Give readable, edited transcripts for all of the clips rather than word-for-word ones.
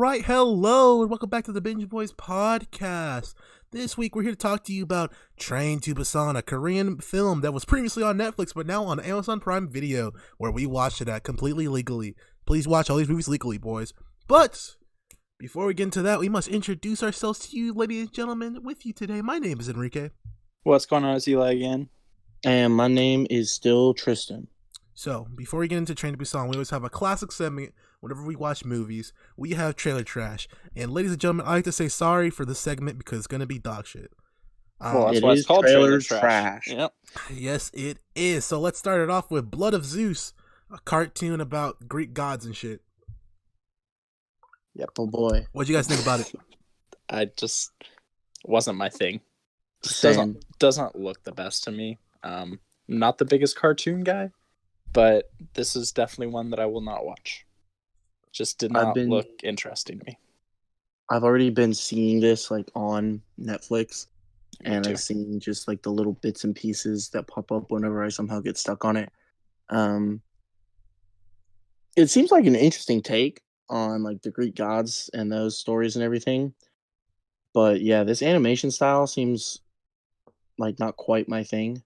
right, hello, and welcome back to the Binge Boys podcast. This week, we're here to talk to you about Train to Busan, a Korean film that was previously on Netflix, but now on Amazon Prime Video, where we watched it at completely legally. Please watch all these movies legally, boys. But before we get into that, we must introduce ourselves to you, ladies and gentlemen. With you today, my name is Enrique. What's going on, Eli again? And my name is still Tristan. So, before we get into Train to Busan, we always have a classic segment. Whenever we watch movies, we have trailer trash. And ladies and gentlemen, I like to say sorry for this segment because it's going to be dog shit. Well, that's why it's called trailer trash. Yep. Yes, it is. So let's start it off with Blood of Zeus, a cartoon about Greek gods and shit. Yep. Oh boy. What'd you guys think about it? I just wasn't my thing. Same. Doesn't look the best to me. Not the biggest cartoon guy, but this is definitely one that I will not watch. Just did not look interesting to me. I've already been seeing this like on Netflix, and too. I've seen just like the little bits and pieces that pop up whenever I somehow get stuck on it. It seems like an interesting take on like the Greek gods and those stories and everything. But yeah, this animation style seems like not quite my thing.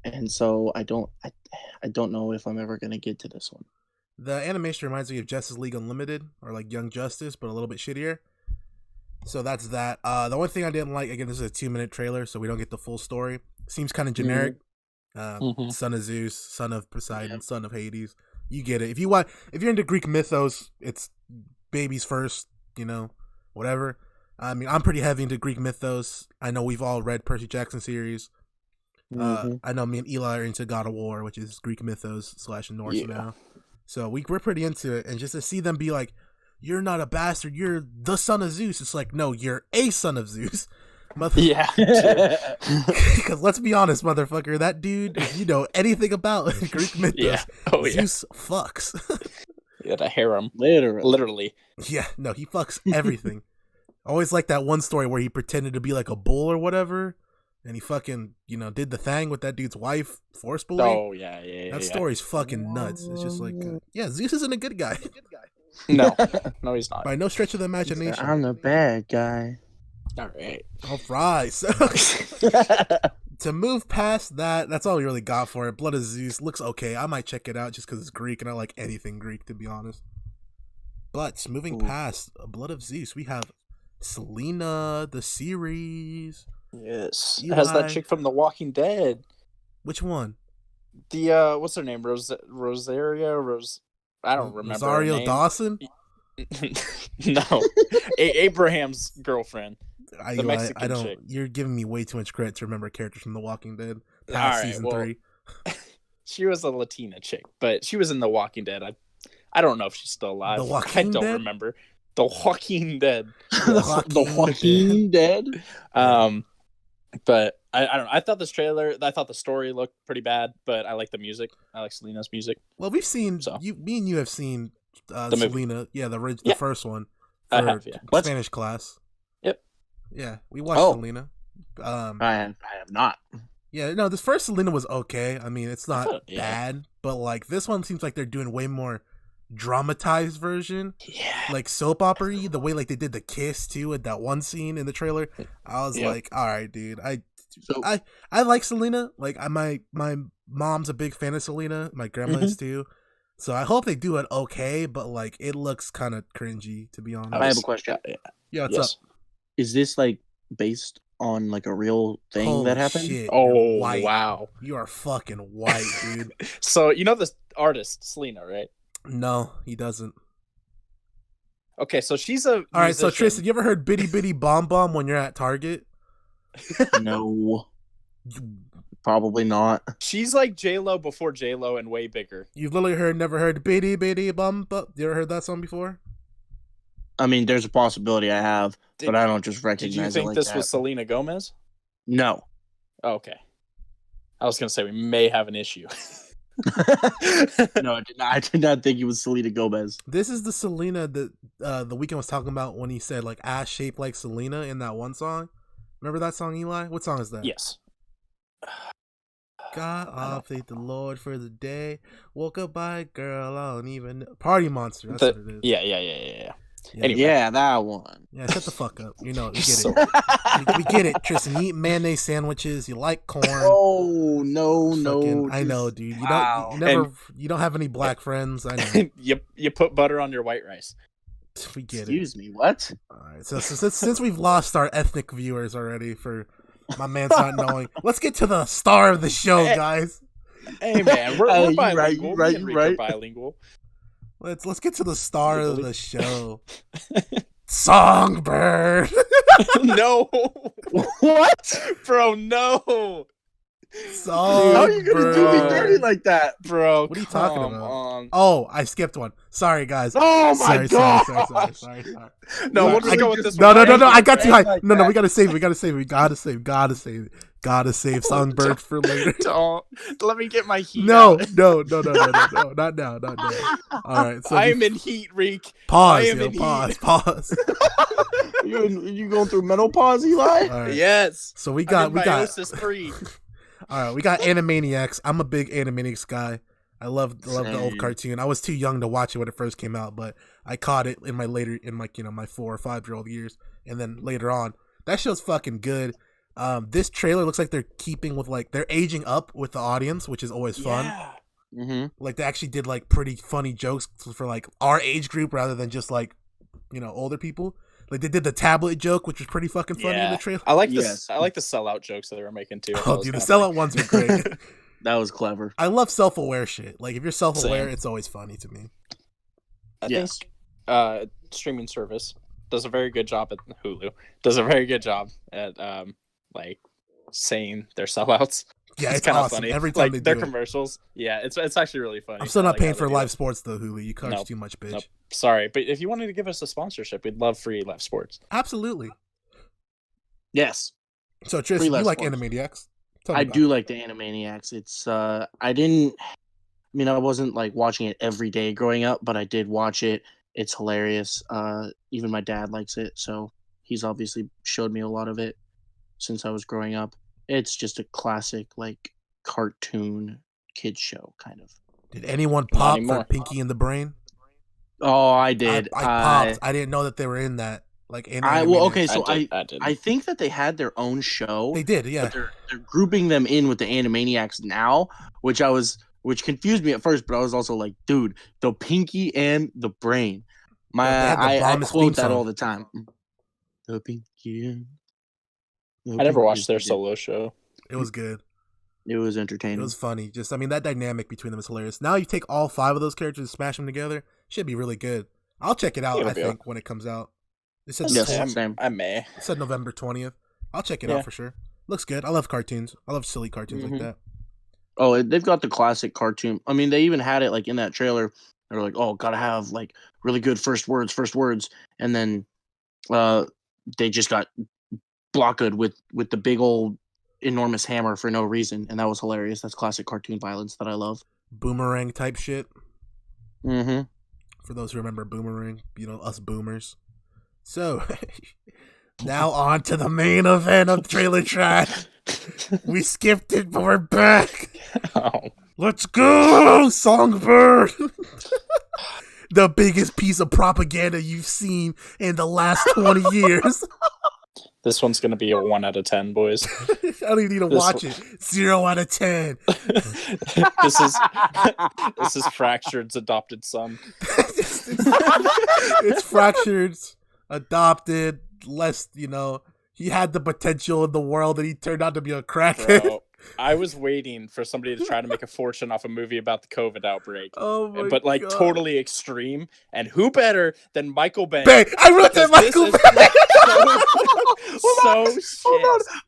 And so I don't know if I'm ever gonna get to this one. The animation reminds me of Justice League Unlimited or like Young Justice, but a little bit shittier. So that's that. The one thing I didn't like, again, this is a 2-minute trailer, so we don't get the full story. Seems kind of generic. Son of Zeus, son of Poseidon, son of Hades. You get it. If you're into Greek mythos, it's babies first. Whatever. I mean, I'm pretty heavy into Greek mythos. I know we've all read Percy Jackson series. I know me and Eli are into God of War, which is Greek mythos / Norse now. So we're pretty into it. And just to see them be like, you're not a bastard, you're the son of Zeus. It's like, no, you're a son of Zeus. Yeah. Because let's be honest, motherfucker, that dude, if you know anything about Greek mythos, Zeus fucks. Yeah, the harem. Literally. Yeah, no, he fucks everything. Always like that one story where he pretended to be like a bull or whatever. And he fucking, did the thing with that dude's wife forcefully. Oh, yeah. That story's fucking nuts. It's just like, Zeus isn't a good guy. No, he's not. By no stretch of the imagination. I'm the bad guy. All right. So, to move past that, that's all we really got for it. Blood of Zeus looks okay. I might check it out just because it's Greek, and I like anything Greek, to be honest. But moving past Blood of Zeus, we have Selena, the series. Yes. Eli. It has that chick from The Walking Dead. Which one? The, what's her name? Rosario? I don't remember Rosario her name. Dawson? No. Abraham's girlfriend. The Mexican I don't. chick. You're giving me way too much credit to remember characters from The Walking Dead past All right, season 3. She was a Latina chick, but she was in The Walking Dead. I don't know if she's still alive. The Walking I don't Dead? remember. The Walking Dead. The Joaquin Dead. But I don't know. I thought the story looked pretty bad, but I like the music. I like Selena's music. Well, we've seen me and you have seen Selena. Yeah, the first one. I have, yeah. Spanish class. Yep. Yeah, we watched Selena. I have not. Yeah, no, this first Selena was okay. I mean, it's not bad, but like this one seems like they're doing way more dramatized version. Yeah. Like soap opera-y, the way like they did the kiss too at that one scene in the trailer. I was like, all right, dude. I like Selena. Like my mom's a big fan of Selena. My grandma is too. So I hope they do it okay, but like it looks kind of cringy, to be honest. I have a question. Yeah, what's up? Is this like based on like a real thing that happened? Shit, oh wow, you are fucking white, dude. So you know this artist Selena, right? No, he doesn't. Okay, so she's a musician. All right, so Tristan, you ever heard Bitty Bitty Bomb Bomb when you're at Target? No. Probably not. She's like J-Lo before J-Lo and way bigger. You've literally never heard Bitty Bitty Bomb Bomb? You ever heard that song before? I mean, there's a possibility I have, but I don't just recognize it. Did you think like this that. was Selena Gomez? No. Oh, okay. I was going to say we may have an issue. No, I did not think it was Selena Gomez. This is the Selena that the Weeknd was talking about when he said like ass shaped like Selena in that one song. Remember that song, Eli? What song is that? Yes. Got off, thank the Lord for the day. Woke up by a girl I don't even know. Party Monster, that's what it is. Yeah. Anyway. Yeah, that one. Yeah, shut the fuck up. You know, we get it. We get it, Tristan. You eat mayonnaise sandwiches. You like corn. Oh no! I know, dude. Wow. You don't have any black friends. I know. you put butter on your white rice. We get Excuse me, what? All right. So since we've lost our ethnic viewers already for my man's not knowing, let's get to the star of the show, guys. Hey man, we're bilingual. Right. Bilingual. Let's get to the star of the show. Songbird. No. What? Bro, no. Songbird. How are you gonna do me dirty like that, bro? What are you talking about? Oh, I skipped one. Sorry, guys. Oh my god. Sorry. No, we'll just go with this No. one. I got too high. Like No, we gotta save it. We gotta save Songbird for later. Don't let me get my heat. No, out. not now. All right, so I'm in heat, Reek. Pause. I am in Pause. You going through menopause, Eli? All right. Yes. So we got meiosis 3. All right, we got Animaniacs. I'm a big Animaniacs guy. I love the old cartoon. I was too young to watch it when it first came out, but I caught it in my 4 or 5 year old years, and then later on. That show's fucking good. This trailer looks like they're keeping with they're aging up with the audience, which is always fun. Yeah. Mm-hmm. Like they actually did pretty funny jokes for our age group rather than just older people. Like they did the tablet joke, which was pretty fucking funny in the trailer. I like this. I like the sellout jokes that they were making too. Oh, dude, the sellout ones are great. That was clever. I love self-aware shit. Like if you're self-aware, it's always funny to me. I think streaming service does a very good job at Hulu. Does a very good job at saying their sellouts. Yeah, it's kind of awesome. funny. Every time they do their it. commercials. Yeah, it's actually really funny. I'm still not paying for live sports though, Hulu. You charge too much, bitch. Nope. Sorry, but if you wanted to give us a sponsorship, we'd love free live sports. Absolutely. Yes. So Tristan, you like Animaniacs? I do like the Animaniacs. It's I wasn't watching it every day growing up, but I did watch it. It's hilarious. Even my dad likes it, so he's obviously showed me a lot of it since I was growing up. It's just a classic cartoon kids show kind of. Did anyone pop for Pinky and the Brain? Oh, I did. I popped. I didn't know that they were in that. I think that they had their own show. They did, yeah. But they're grouping them in with the Animaniacs now, which confused me at first, but I was also like, dude, the Pinky and the Brain. I quote that all the time. The Pinky and I never watched their solo show. It was good. It was entertaining. It was funny. That dynamic between them is hilarious. Now you take all 5 of those characters and smash them together, should be really good. I'll check it out, I think, when it comes out. It said I may. It said November 20th. I'll check it out for sure. Looks good. I love cartoons. I love silly cartoons like that. Oh, they've got the classic cartoon. I mean, they even had it in that trailer. They're like, oh, gotta have really good first words. And then they just got blocked with the big old enormous hammer for no reason, and that was hilarious. That's classic cartoon violence that I love. Boomerang type shit. Mm-hmm. For those who remember Boomerang, us boomers. So now on to the main event of Trailer Trash. We skipped it, but we're back. Oh. Let's go, Songbird. The biggest piece of propaganda you've seen in the last 20 years. This one's going to be a 1 out of 10, boys. I don't even need to watch it. 0 out of 10. This is Fractured's adopted son. It's Fractured's adopted, less, he had the potential in the world and he turned out to be a crackhead. Bro, I was waiting for somebody to try to make a fortune off a movie about the COVID outbreak. Oh my but God. Totally extreme. And who better than Michael Bay? I wrote that Michael Bay. Hold on.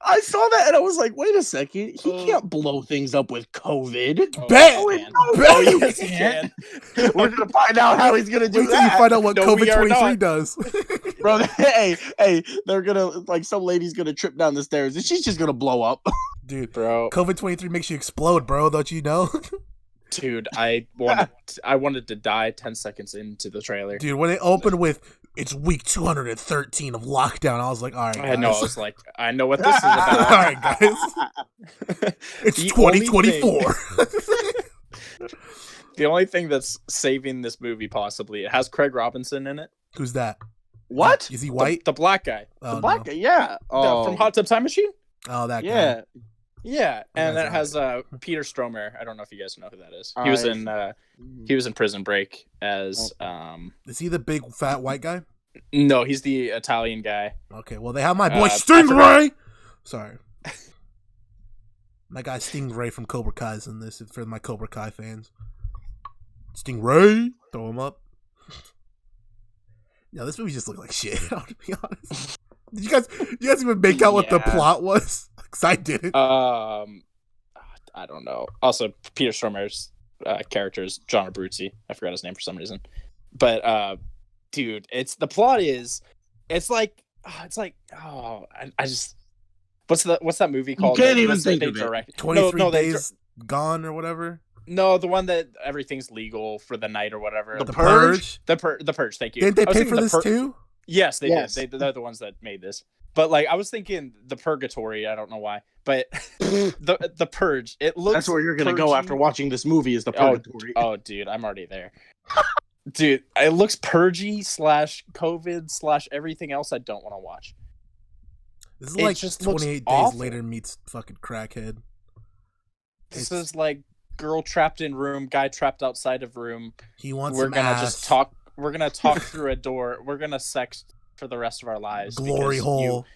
I saw that and I was like, wait a second. He can't blow things up with COVID. Yes, he can. We're going to find out how he's going to do Wait till you find out what COVID-23 does. Bro, hey, they're going to, some lady's going to trip down the stairs and she's just going to blow up. Dude, bro, COVID-23 makes you explode, bro. Don't you know? Dude, I wanted to die 10 seconds into the trailer. Dude, when it opened with it's week 213 of lockdown. I was like, all right, guys. I know. I was like, I know what this is about. All right, guys. It's 2024. The only thing that's saving this movie, possibly, it has Craig Robinson in it. Who's that? What? Is he white? The black guy. The black guy, yeah. Oh. From Hot Tub Time Machine? Oh, that guy. Yeah. Yeah, and it has Peter Stormare. I don't know if you guys know who that is. He was in Prison Break as Is he the big fat white guy? No, he's the Italian guy. Okay, well they have my boy Stingray. Sorry. My guy Stingray from Cobra Kai's in this. It's for my Cobra Kai fans. Stingray, throw him up. Yeah, this movie just looked like shit. To be honest, did you guys even make out what the plot was? Because I didn't. I don't know. Also, Peter Stormare's character is John Abruzzi. I forgot his name for some reason. But dude, it's what's that movie called? You can't even think of it. 23 Days Gone or whatever. No, the one that everything's legal for the night or whatever. The Purge? The Purge, thank you. Didn't they pay for this too? Yes, they did. They're the ones that made this. But like I was thinking the Purgatory, I don't know why. But the Purge, it looks That's where you're gonna go after watching this movie is the Purgatory. Oh dude, I'm already there. Dude, it looks purgy / COVID / everything else I don't want to watch. This is like just 28 Days Later meets fucking Crackhead. This is like girl trapped in room, guy trapped outside of room. He wants We're gonna ass. just talk. We're gonna talk through a door. We're gonna sex for the rest of our lives. Glory hole.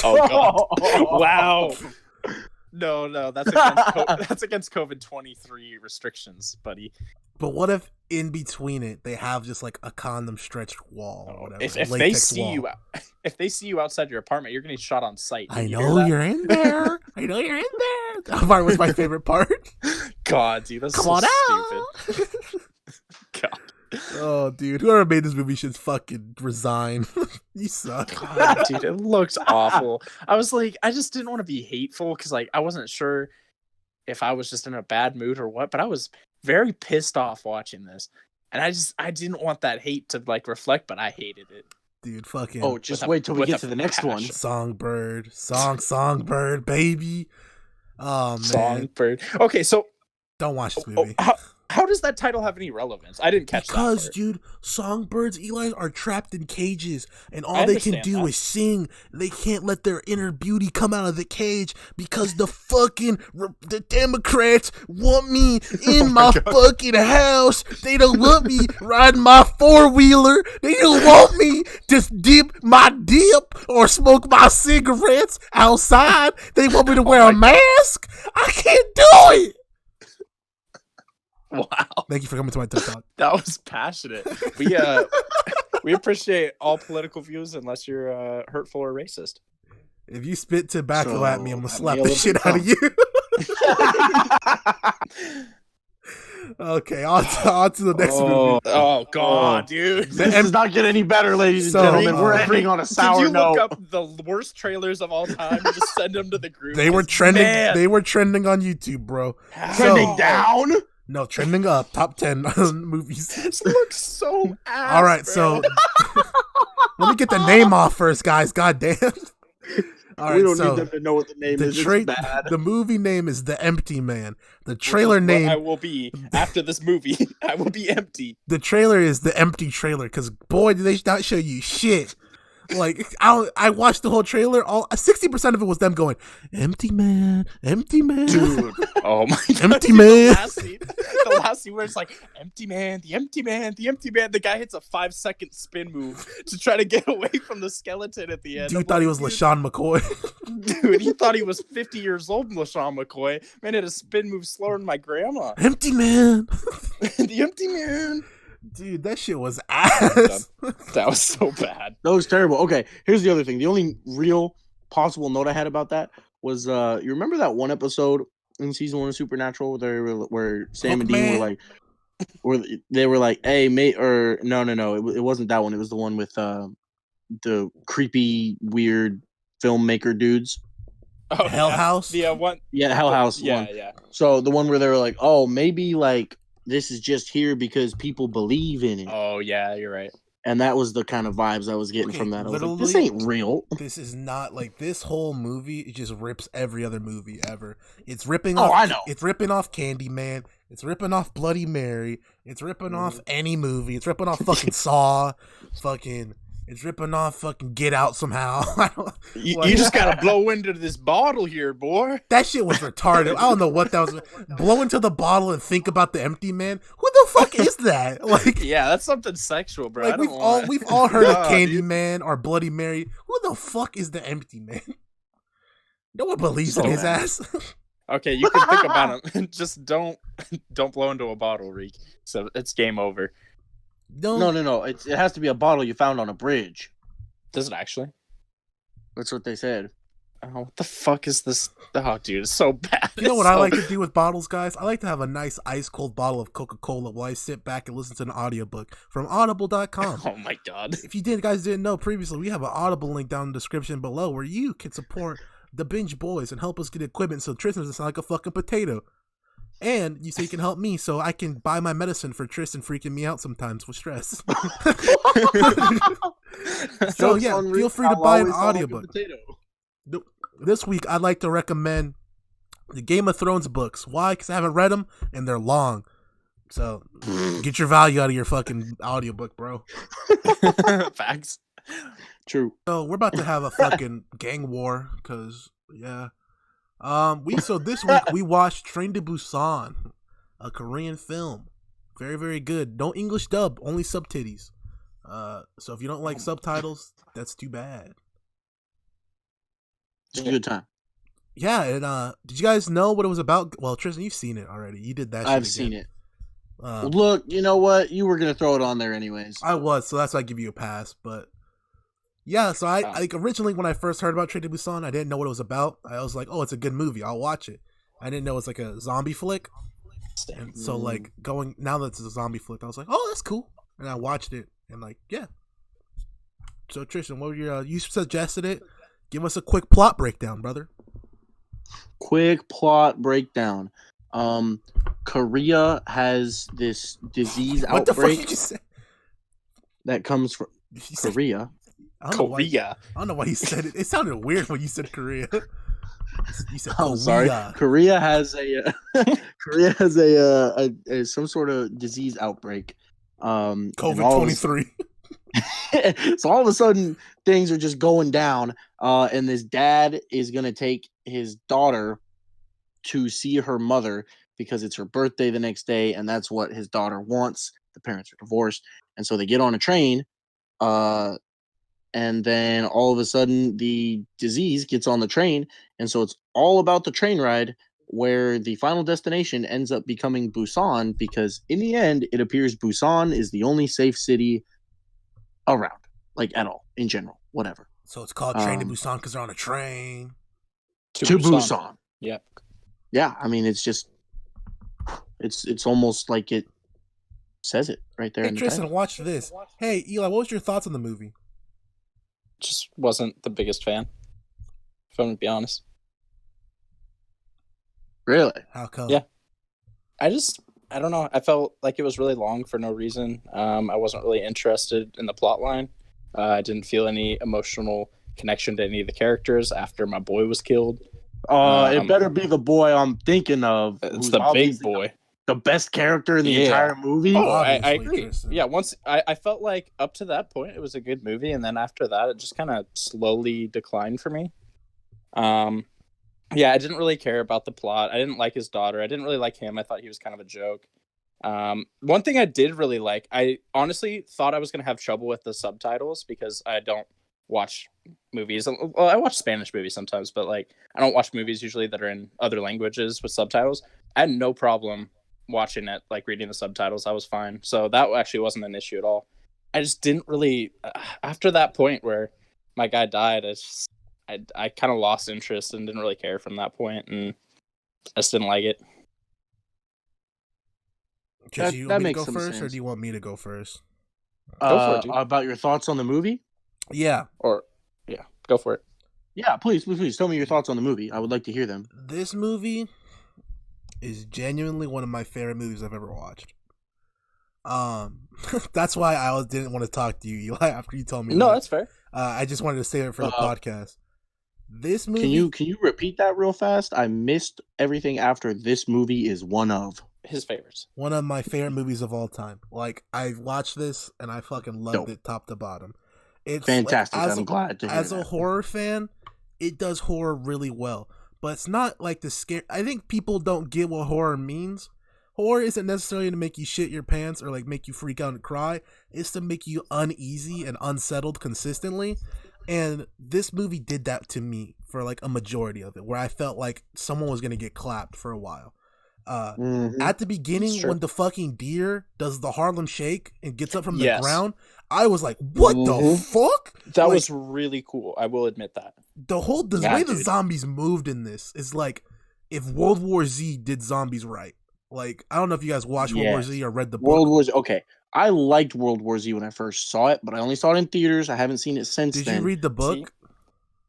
Oh god! Wow. No, that's against COVID-23 restrictions, buddy. But what if in between it they have just like a condom stretched wall or whatever? If they see you outside your apartment, you're gonna get shot on sight. I know you're in there. I know you're in there. That part was my favorite part. God, dude, that's Come so stupid. God. Oh, dude, whoever made this movie should fucking resign. You suck. God, dude, it looks awful. I was like, I just didn't want to be hateful because like I wasn't sure if I was just in a bad mood or what, but I was very pissed off watching this, and I didn't want that hate to like reflect, but I hated it. Dude, fucking. Oh, just wait till we get to the next one. SongBird, SongBird, baby. Oh man, SongBird. Okay, so don't watch this movie. How does that title have any relevance? I didn't catch that. Because, dude, songbirds, Eli, are trapped in cages, and all they can do is sing. They can't let their inner beauty come out of the cage because the Democrats want me in my fucking house. They don't want me riding my four-wheeler. They don't want me to dip my dip or smoke my cigarettes outside. They want me to wear a mask. I can't do it. Wow! Thank you for coming to my TikTok. That was passionate. We appreciate all political views unless you're hurtful or racist. If you spit tobacco at me, I'm gonna slap the shit out of you. Okay, on to the next movie. Oh god, dude! This does not get any better, ladies and gentlemen. We're ending on a sour note. Did you look up the worst trailers of all time and just send them to the group? They were trending. Man. They were trending on YouTube, bro. Trending down. No, trending up. Top 10 movies. This looks so ass. All right, bro. so let me get the name off first, guys. God damn. All right, we don't need them to know what the name is. It's bad. The movie name is The Empty Man. The trailer name. I will be after this movie. I will be empty. The trailer is The Empty Trailer because boy, did they not show you shit. Like I watched the whole trailer. 60% of it was them going, "Empty man, empty man, dude." Oh my god, empty man. The last scene where it's like, "Empty man, the empty man, the empty man." The guy hits a 5-second spin move to try to get away from the skeleton at the end. Dude thought he was LaShawn McCoy. Dude, he thought he was 50 years old. LaShawn McCoy, man, had a spin move slower than my grandma. Empty man, the empty man. Dude, that shit was ass. That was so bad. That was terrible. Okay, here's the other thing. The only real possible note I had about that was, you remember that one episode in season 1 of Supernatural where Sam and Dean were like, where they were like, "Hey, mate," or no, it wasn't that one. It was the one with the creepy, weird filmmaker dudes. Oh, Hell House. The one. Yeah, Hell House. Yeah. So the one where they were like, "Oh, maybe like." This is just here because people believe in it. Oh yeah, you're right. And that was the kind of vibes I was getting from that. I was like, this literally, ain't real. This is not like this whole movie. It just rips every other movie ever. It's ripping Oh, off. I know. It's ripping off Candyman. It's ripping off Bloody Mary. It's ripping off any movie. It's ripping off fucking Saw. Fucking. It's ripping off fucking Get Out somehow. You just gotta blow into this bottle here, boy. That shit was retarded. I don't know what that was. Blow into the bottle and think about the empty man. Who the fuck is that? Like, yeah, that's something sexual, bro. like we've all heard of Candyman or Bloody Mary. Who the fuck is the empty man? No one believes in his ass. Okay, you can think about him. Just don't blow into a bottle, Reek. So it's game over. No. It has to be a bottle you found on a bridge. Does it actually? That's what they said. Oh, what the fuck is this? Oh, dude, it's so bad. You know what I like to do with bottles, guys? I like to have a nice ice cold bottle of Coca-Cola while I sit back and listen to an audiobook from audible.com. Oh my god. If you guys didn't know previously, we have an Audible link down in the description below where you can support the Binge Boys and help us get equipment so Tristan doesn't sound like a fucking potato. And you can help me so I can buy my medicine for Tristan freaking me out sometimes with stress. So yeah, feel free to buy an audiobook. This week I'd like to recommend the Game of Thrones books. Why? Because I haven't read them and they're long. So get your value out of your fucking audiobook, bro. Facts. True. So we're about to have a fucking gang war because yeah. This week we watched Train to Busan, a Korean film. Very, very good. No English dub, only subtitties. So if you don't like subtitles, that's too bad. It's a good time. Yeah, and did you guys know what it was about? Well, Tristan, you've seen it already. You did that shit I've again. seen it. Look, you know what? You were gonna throw it on there anyways. I was, so that's why I give you a pass. But yeah, so I like originally when I first heard about Train to Busan, I didn't know what it was about. I was like, oh, it's a good movie. I'll watch it. I didn't know it was like a zombie flick. And so like now that it's a zombie flick, I was like, oh, that's cool. And I watched it and like, yeah. So Tristan, what were your you suggested it? Give us a quick plot breakdown, brother. Quick plot breakdown. Korea has this disease What the fuck outbreak did you say? that comes from Korea. I don't know why you said it. It sounded weird when you said Korea. You said I'm sorry. Korea has a some sort of disease outbreak. COVID-23. So all of a sudden things are just going down, and this dad is gonna take his daughter to see her mother because it's her birthday the next day, and that's what his daughter wants. The parents are divorced, and so they get on a train, and then all of a sudden the disease gets on the train, and so it's all about the train ride, where the final destination ends up becoming Busan, because in the end it appears Busan is the only safe city around, like at all, in general, whatever. So it's called Train to Busan because they're on a train to Busan. Yep. Yeah, I mean, it's just it's almost like it says it right there. Hey in the Tristan, title. watch this. Hey Eli, what was your thoughts on the movie? Just wasn't the biggest fan, if I'm gonna be honest. Really? How come? Yeah. I don't know. I felt like it was really long for no reason. I wasn't really interested in the plot line. I didn't feel any emotional connection to any of the characters after my boy was killed. It better be the boy I'm thinking of. It's the big boy. The best character in the entire movie. Oh, I agree. Tristan. Yeah, once I felt like up to that point it was a good movie, and then after that it just kind of slowly declined for me. Yeah, I didn't really care about the plot. I didn't like his daughter. I didn't really like him. I thought he was kind of a joke. One thing I did really like, I honestly thought I was going to have trouble with the subtitles because I don't watch movies. Well, I watch Spanish movies sometimes, but like I don't watch movies usually that are in other languages with subtitles. I had no problem watching it, like reading the subtitles. I was fine. So that actually wasn't an issue at all. I just didn't really, after that point where my guy died, I kind of lost interest and didn't really care from that point, and I just didn't like it. Do you want me to go first, sense. or do you want me to go first? Go for it, dude. About your thoughts on the movie? Yeah. Yeah, go for it. Yeah, please tell me your thoughts on the movie. I would like to hear them. This movie is genuinely one of my favorite movies I've ever watched. That's why I didn't want to talk to you, Eli, after you told me. No, that. that's fair. I just wanted to save it for the podcast. This movie. Can you repeat that real fast? I missed everything after this movie is one of his favorites. One of my favorite movies of all time. Like, I watched this and I fucking loved it top to bottom. It's fantastic. I'm glad to hear as a horror fan, it does horror really well. But it's not like the scare. I think people don't get what horror means. Horror isn't necessarily to make you shit your pants or like make you freak out and cry. It's to make you uneasy and unsettled consistently. And this movie did that to me for like a majority of it, where I felt like someone was going to get clapped for a while. At the beginning, when the fucking deer does the Harlem Shake and gets up from the ground, I was like, what the fuck? That was really cool. I will admit that. The way the zombies moved in this is like if World War Z did zombies right. Like, I don't know if you guys watched World War Z or read the book. World War Z, okay. I liked World War Z when I first saw it, but I only saw it in theaters. I haven't seen it since then. Did you read the book? See?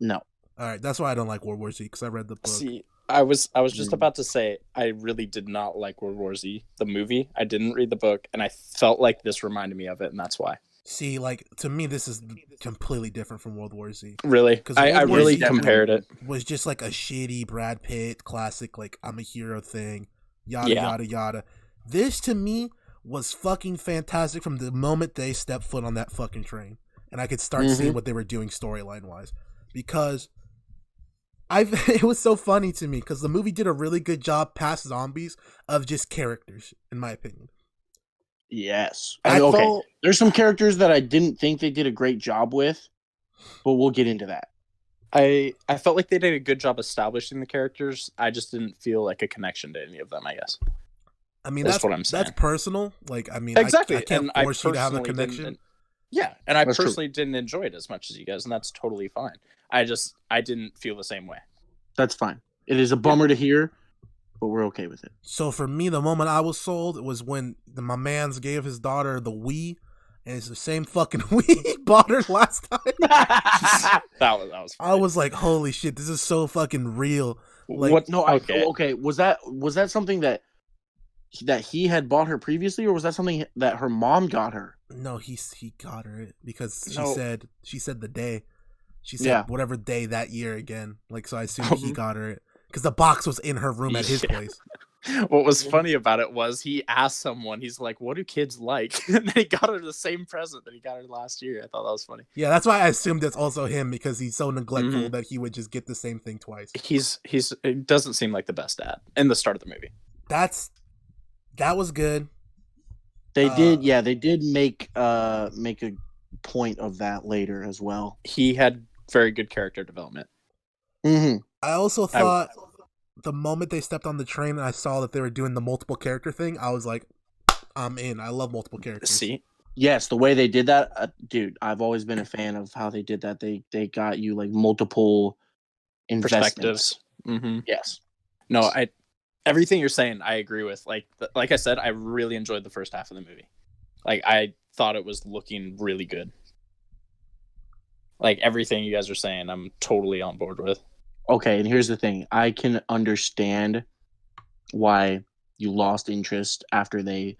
No. All right, that's why I don't like World War Z, because I read the book. See, I was just about to say I really did not like World War Z, the movie. I didn't read the book, and I felt like this reminded me of it, and that's why. See, like, to me, this is completely different from World War Z. Really? Because I really compared it. Was just like a shitty Brad Pitt classic, like, I'm a hero thing, yada, yada, yada. This, to me, was fucking fantastic from the moment they stepped foot on that fucking train. And I could start seeing what they were doing storyline-wise. Because it was so funny to me, because the movie did a really good job past zombies of just characters, in my opinion. Yes. There's some characters that I didn't think they did a great job with, but we'll get into that. I felt like they did a good job establishing the characters. I just didn't feel like a connection to any of them, I guess. I mean, that's what I'm saying. That's personal. Like, I mean, exactly. I can't force you to have a connection. And I personally didn't enjoy it as much as you guys, and that's totally fine. I didn't feel the same way. That's fine. It is a bummer to hear, but we're okay with it. So for me, the moment I was sold was when my mans gave his daughter the Wii, and it's the same fucking Wii he bought her last time. that was funny. I was like, holy shit, this is so fucking real. Like, what? No, okay. Was that something that he had bought her previously, or was that something that her mom got her? No, he got her it because she said the day. She said whatever day that year again. Like, so I assume he got her it because the box was in her room at his place. What was funny about it was he asked someone, he's like, what do kids like? And then he got her the same present that he got her last year. I thought that was funny. Yeah, that's why I assumed it's also him, because he's so neglectful that he would just get the same thing twice. It doesn't seem like the best dad in the start of the movie. That was good. They did make a point of that later as well. He had very good character development. I also thought the moment they stepped on the train and I saw that they were doing the multiple character thing, I was like, I'm in. I love multiple characters. See? Yes, the way they did that, dude, I've always been a fan of how they did that. They got you like multiple perspectives. Yes. No, everything you're saying, I agree with. Like I said, I really enjoyed the first half of the movie. Like, I thought it was looking really good. Like, everything you guys are saying, I'm totally on board with. Okay, and here's the thing. I can understand why you lost interest after they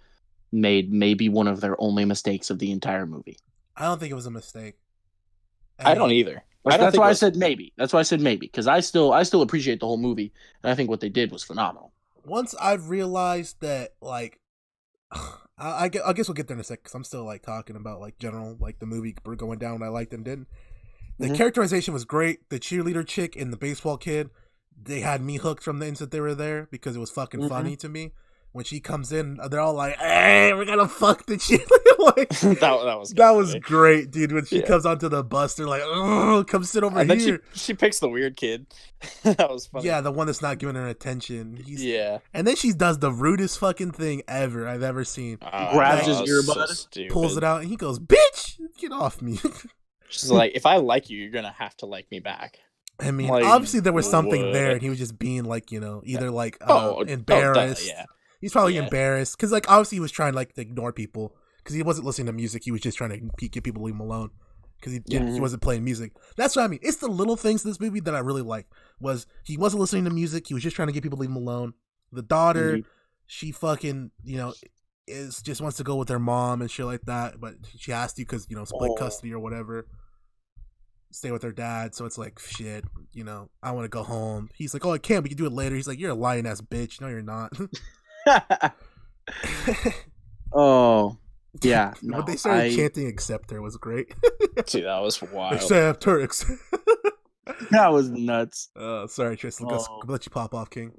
made maybe one of their only mistakes of the entire movie. I don't think it was a mistake. I don't either. That's why I said maybe. That's why I said maybe, because I still appreciate the whole movie, and I think what they did was phenomenal. Once I've realized that, like, I guess we'll get there in a sec, because I'm still like talking about like general, like the movie we're going down, what I liked and didn't. The characterization was great. The cheerleader chick and the baseball kid, they had me hooked from the instant they were there, because it was fucking funny to me. When she comes in, they're all like, "Hey, we're gonna fuck the cheerleader." Like, that was great, dude. When she comes onto the bus, they're like, "Oh, come sit over and here." Then she picks the weird kid. That was funny. Yeah, the one that's not giving her attention. And then she does the rudest fucking thing ever I've ever seen. Grabs his earbud, so pulls it out, and he goes, "Bitch, get off me." She's like, "If I like you, you're gonna have to like me back." I mean, like, obviously there was something there, and he was just being like, either like embarrassed. He's probably embarrassed because, like, obviously he was trying like to ignore people because he wasn't listening to music. He was just trying to get people to leave him alone because he wasn't playing music. That's what I mean. It's the little things in this movie that I really like. Was he wasn't listening to music. He was just trying to get people to leave him alone. The daughter, she fucking, is just wants to go with her mom and shit like that, but she has to because split custody or whatever. Stay with her dad, so it's like shit. I want to go home. He's like, oh, I can't. We can do it later. He's like, you're a lying ass bitch. No, you're not. Oh, yeah. When they started chanting "Accept her" was great. See, that was wild. Accept her. That was nuts. Sorry, Tristan. Let's let you pop off, King.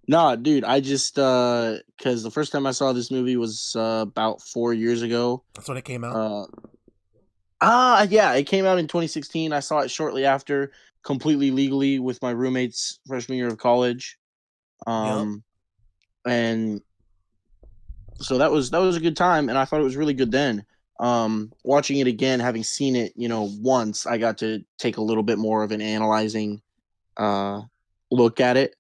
Nah, dude, I just because the first time I saw this movie was about 4 years ago. That's when it came out. Yeah, it came out in 2016. I saw it shortly after, completely legally with my roommates freshman year of college. And so that was a good time, and I thought it was really good then. Watching it again, having seen it, once, I got to take a little bit more of an analyzing look at it.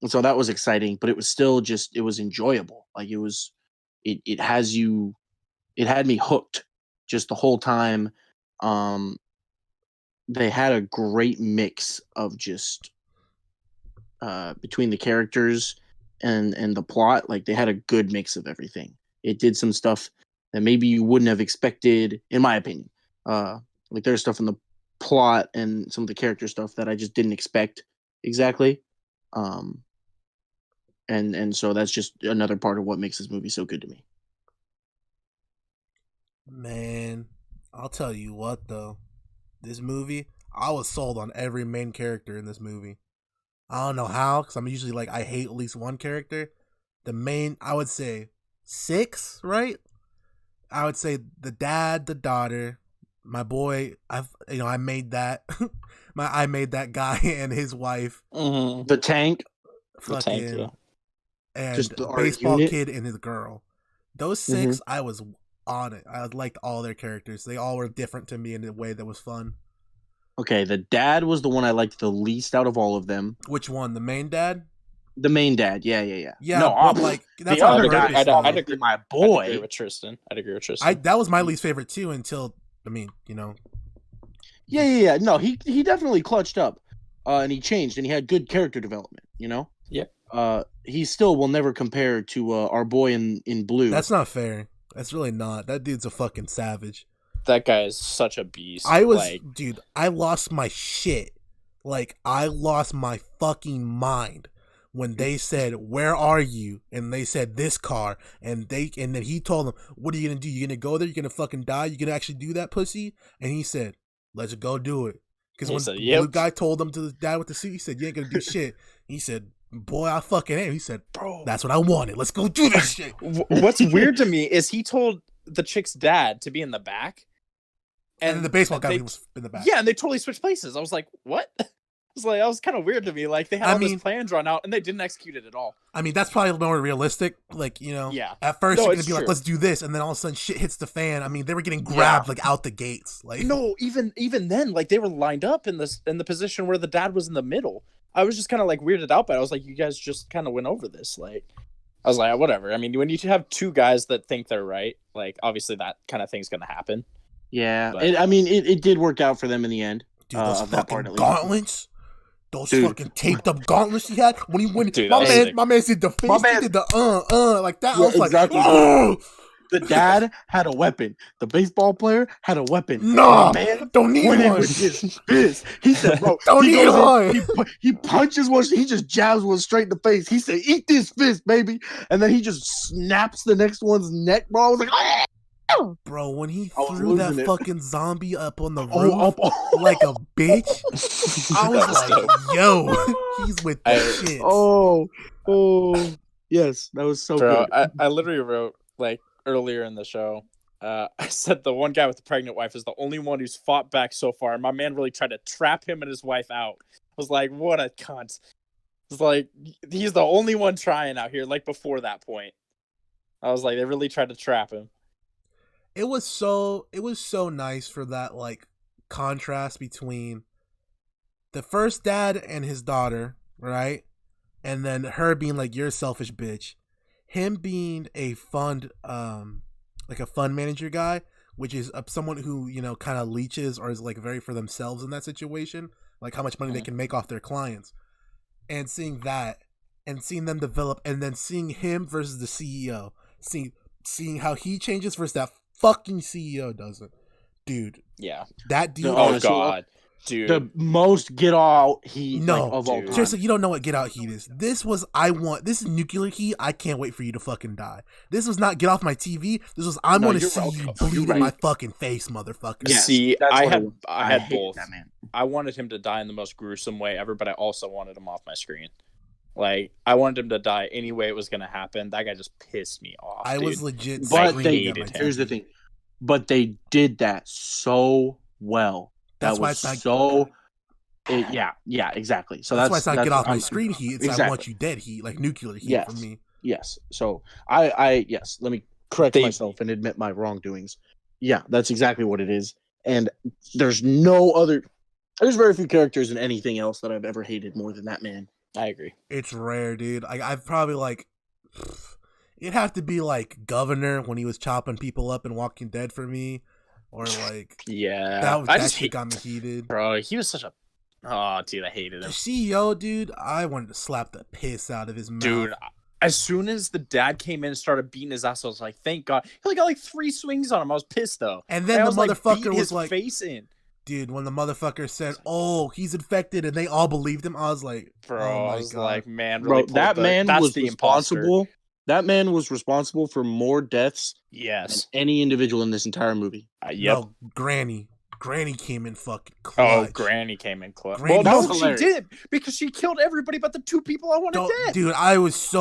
And so that was exciting, but it was still it was enjoyable. Like it had me hooked just the whole time. They had a great mix of just between the characters and the plot. Like they had a good mix of everything. It did some stuff that maybe you wouldn't have expected, in my opinion. Like there's stuff in the plot and some of the character stuff that I just didn't expect exactly. And so that's just another part of what makes this movie so good to me. Man, I'll tell you what though. This movie, I was sold on every main character in this movie. I don't know how, because I'm usually like, I hate at least one character. The main, I would say 6, right? I would say the dad, the daughter, my boy. I made that. I made that guy and his wife. Mm-hmm. The tank. Fucking. Yeah. And just the baseball kid and his girl. Those 6, I was on it. I liked all their characters. They all were different to me in a way that was fun. Okay, the dad was the one I liked the least out of all of them. Which one? The main dad? The main dad, yeah. Yeah, no, but like that's the on other purpose. guy, I'd agree. My boy. I'd agree with Tristan. That was my least favorite too. Until Yeah. No, he definitely clutched up, and he changed, and he had good character development. Yeah. He still will never compare to our boy in blue. That's not fair. That's really not. That dude's a fucking savage. That guy is such a beast. Dude, I lost my shit. Like, I lost my fucking mind when they said, "Where are you?" And they said, "This car." And then he told them, "What are you gonna do? You gonna go there? You gonna fucking die? You gonna actually do that, pussy?" And he said, "Let's go do it." Because when the blue guy told him to the dad with the suit, he said, "You ain't gonna do shit." He said, "Boy, I fucking am." He said, "Bro, that's what I wanted. Let's go do this shit." What's weird to me is he told the chick's dad to be in the back. And then the baseball guy was in the back. Yeah, and they totally switched places. I was like, what? That was kind of weird to me. Like, they had all this plan drawn out, and they didn't execute it at all. I mean, that's probably more realistic. Like, yeah. At first you're going to be like, let's do this, and then all of a sudden shit hits the fan. I mean, they were getting grabbed, like, out the gates. Like, no, even then, like, they were lined up in the position where the dad was in the middle. I was just kind of, like, weirded out by it. I was like, you guys just kind of went over this. Like, I was like, whatever. I mean, when you have 2 guys that think they're right, like, obviously that kind of thing's going to happen. Yeah, it did work out for them in the end. Dude, those fucking gauntlets, those fucking taped up gauntlets he had when he went. Dude, my man said the face. He did the like that. Yeah, I was exactly. Like, oh! The dad had a weapon. The baseball player had a weapon. No, man, don't need one. With his fist. He said, "Bro, don't need one." He punches one. He just jabs one straight in the face. He said, "Eat this fist, baby," and then he just snaps the next one's neck. Bro, I was like, "Ah!" Bro, when he threw that fucking zombie up on the roof like a bitch, I was like, yo, he's with that shit. Oh, yes, that was so good. I literally wrote, like, earlier in the show, I said the one guy with the pregnant wife is the only one who's fought back so far, and my man really tried to trap him and his wife out. I was like, what a cunt. It's like, he's the only one trying out here, like, before that point. I was like, they really tried to trap him. It was so nice for that, like, contrast between the first dad and his daughter, right? And then her being like, "You're a selfish bitch." Him being a fund manager guy, which is someone who, kind of leeches or is like very for themselves in that situation, like how much money they can make off their clients. And seeing that and seeing them develop, and then seeing him versus the CEO, seeing how he changes versus that fucking CEO doesn't. Dude, Yeah. that dude. Oh God, dude. The most get out heat No, of all time. seriously, you don't know what get out heat is. This is nuclear heat. I can't wait for you to fucking die. This was not get off my TV. This was I want to see you bleed in my fucking face, motherfucker. Yes, see, I had both. That, man. I wanted him to die in the most gruesome way ever, but I also wanted him off my screen. Like, I wanted him to die any way it was going to happen. That guy just pissed me off. I was legit. But here's the thing. But they did that so well. That's why it's so. Yeah, exactly. So that's why it's not get off my screen heat. It's exactly. I want you dead heat, like nuclear heat for me. Yes. So I let me correct myself and admit my wrongdoings. Yeah, that's exactly what it is. And there's very few characters in anything else that I've ever hated more than that man. I agree. It's rare, dude. I've probably it'd have to be like Governor when he was chopping people up in Walking Dead for me, or like that shit got me heated, bro. He was such a dude, I hated him. The CEO, dude, I wanted to slap the piss out of his mouth, dude. As soon as the dad came in and started beating his ass, I was like, thank God. He only got like 3 swings on him. I was pissed though. And then the motherfucker was like face in. Dude, when the motherfucker said, "Oh, he's infected," and they all believed him, I was like, "Bro, oh I was God. Like, man, bro, really that man was responsible. Imposter. That man was responsible for more deaths, than any individual in this entire movie. Yep. No, Granny came in fucking clutch. Oh, Granny came in clutch. Well, no, she did because she killed everybody but the 2 people I wanted dead. Dude, I was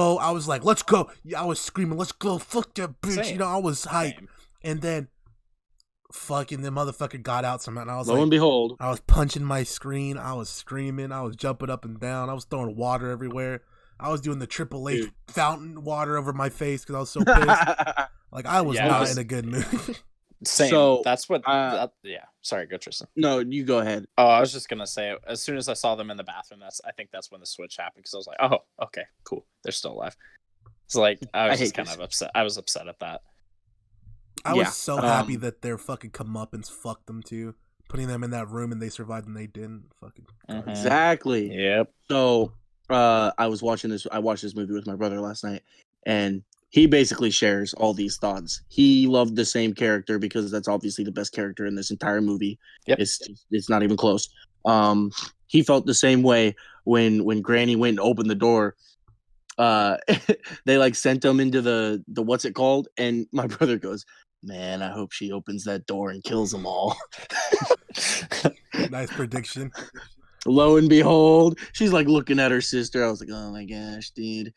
like, let's go. Yeah, I was screaming, let's go. Fuck that bitch. Same. You know, I was hyped. And then fucking the motherfucker got out somehow, and I was lo and behold, I was punching my screen, I was screaming, I was jumping up and down, I was throwing water everywhere, I was doing the Triple H fountain water over my face because I was so pissed. Like I was not in a good mood. Same. So that's what. Sorry, go Tristan. No, you go ahead. Oh, I was just gonna say, as soon as I saw them in the bathroom, I think that's when the switch happened because I was like, oh, okay, cool, they're still alive. It's like I was just kind of upset. I was upset at that. I was so happy that their fucking comeuppance fucked them too, putting them in that room and they survived and they didn't. Fucking exactly. Yep. So I watched this movie with my brother last night, and he basically shares all these thoughts. He loved the same character because that's obviously the best character in this entire movie. Yep. It's not even close. He felt the same way when Granny went and opened the door. They like sent him into the what's it called, and my brother goes, "Man, I hope she opens that door and kills them all." Nice prediction. Lo and behold, she's like looking at her sister. I was like, oh my gosh, dude.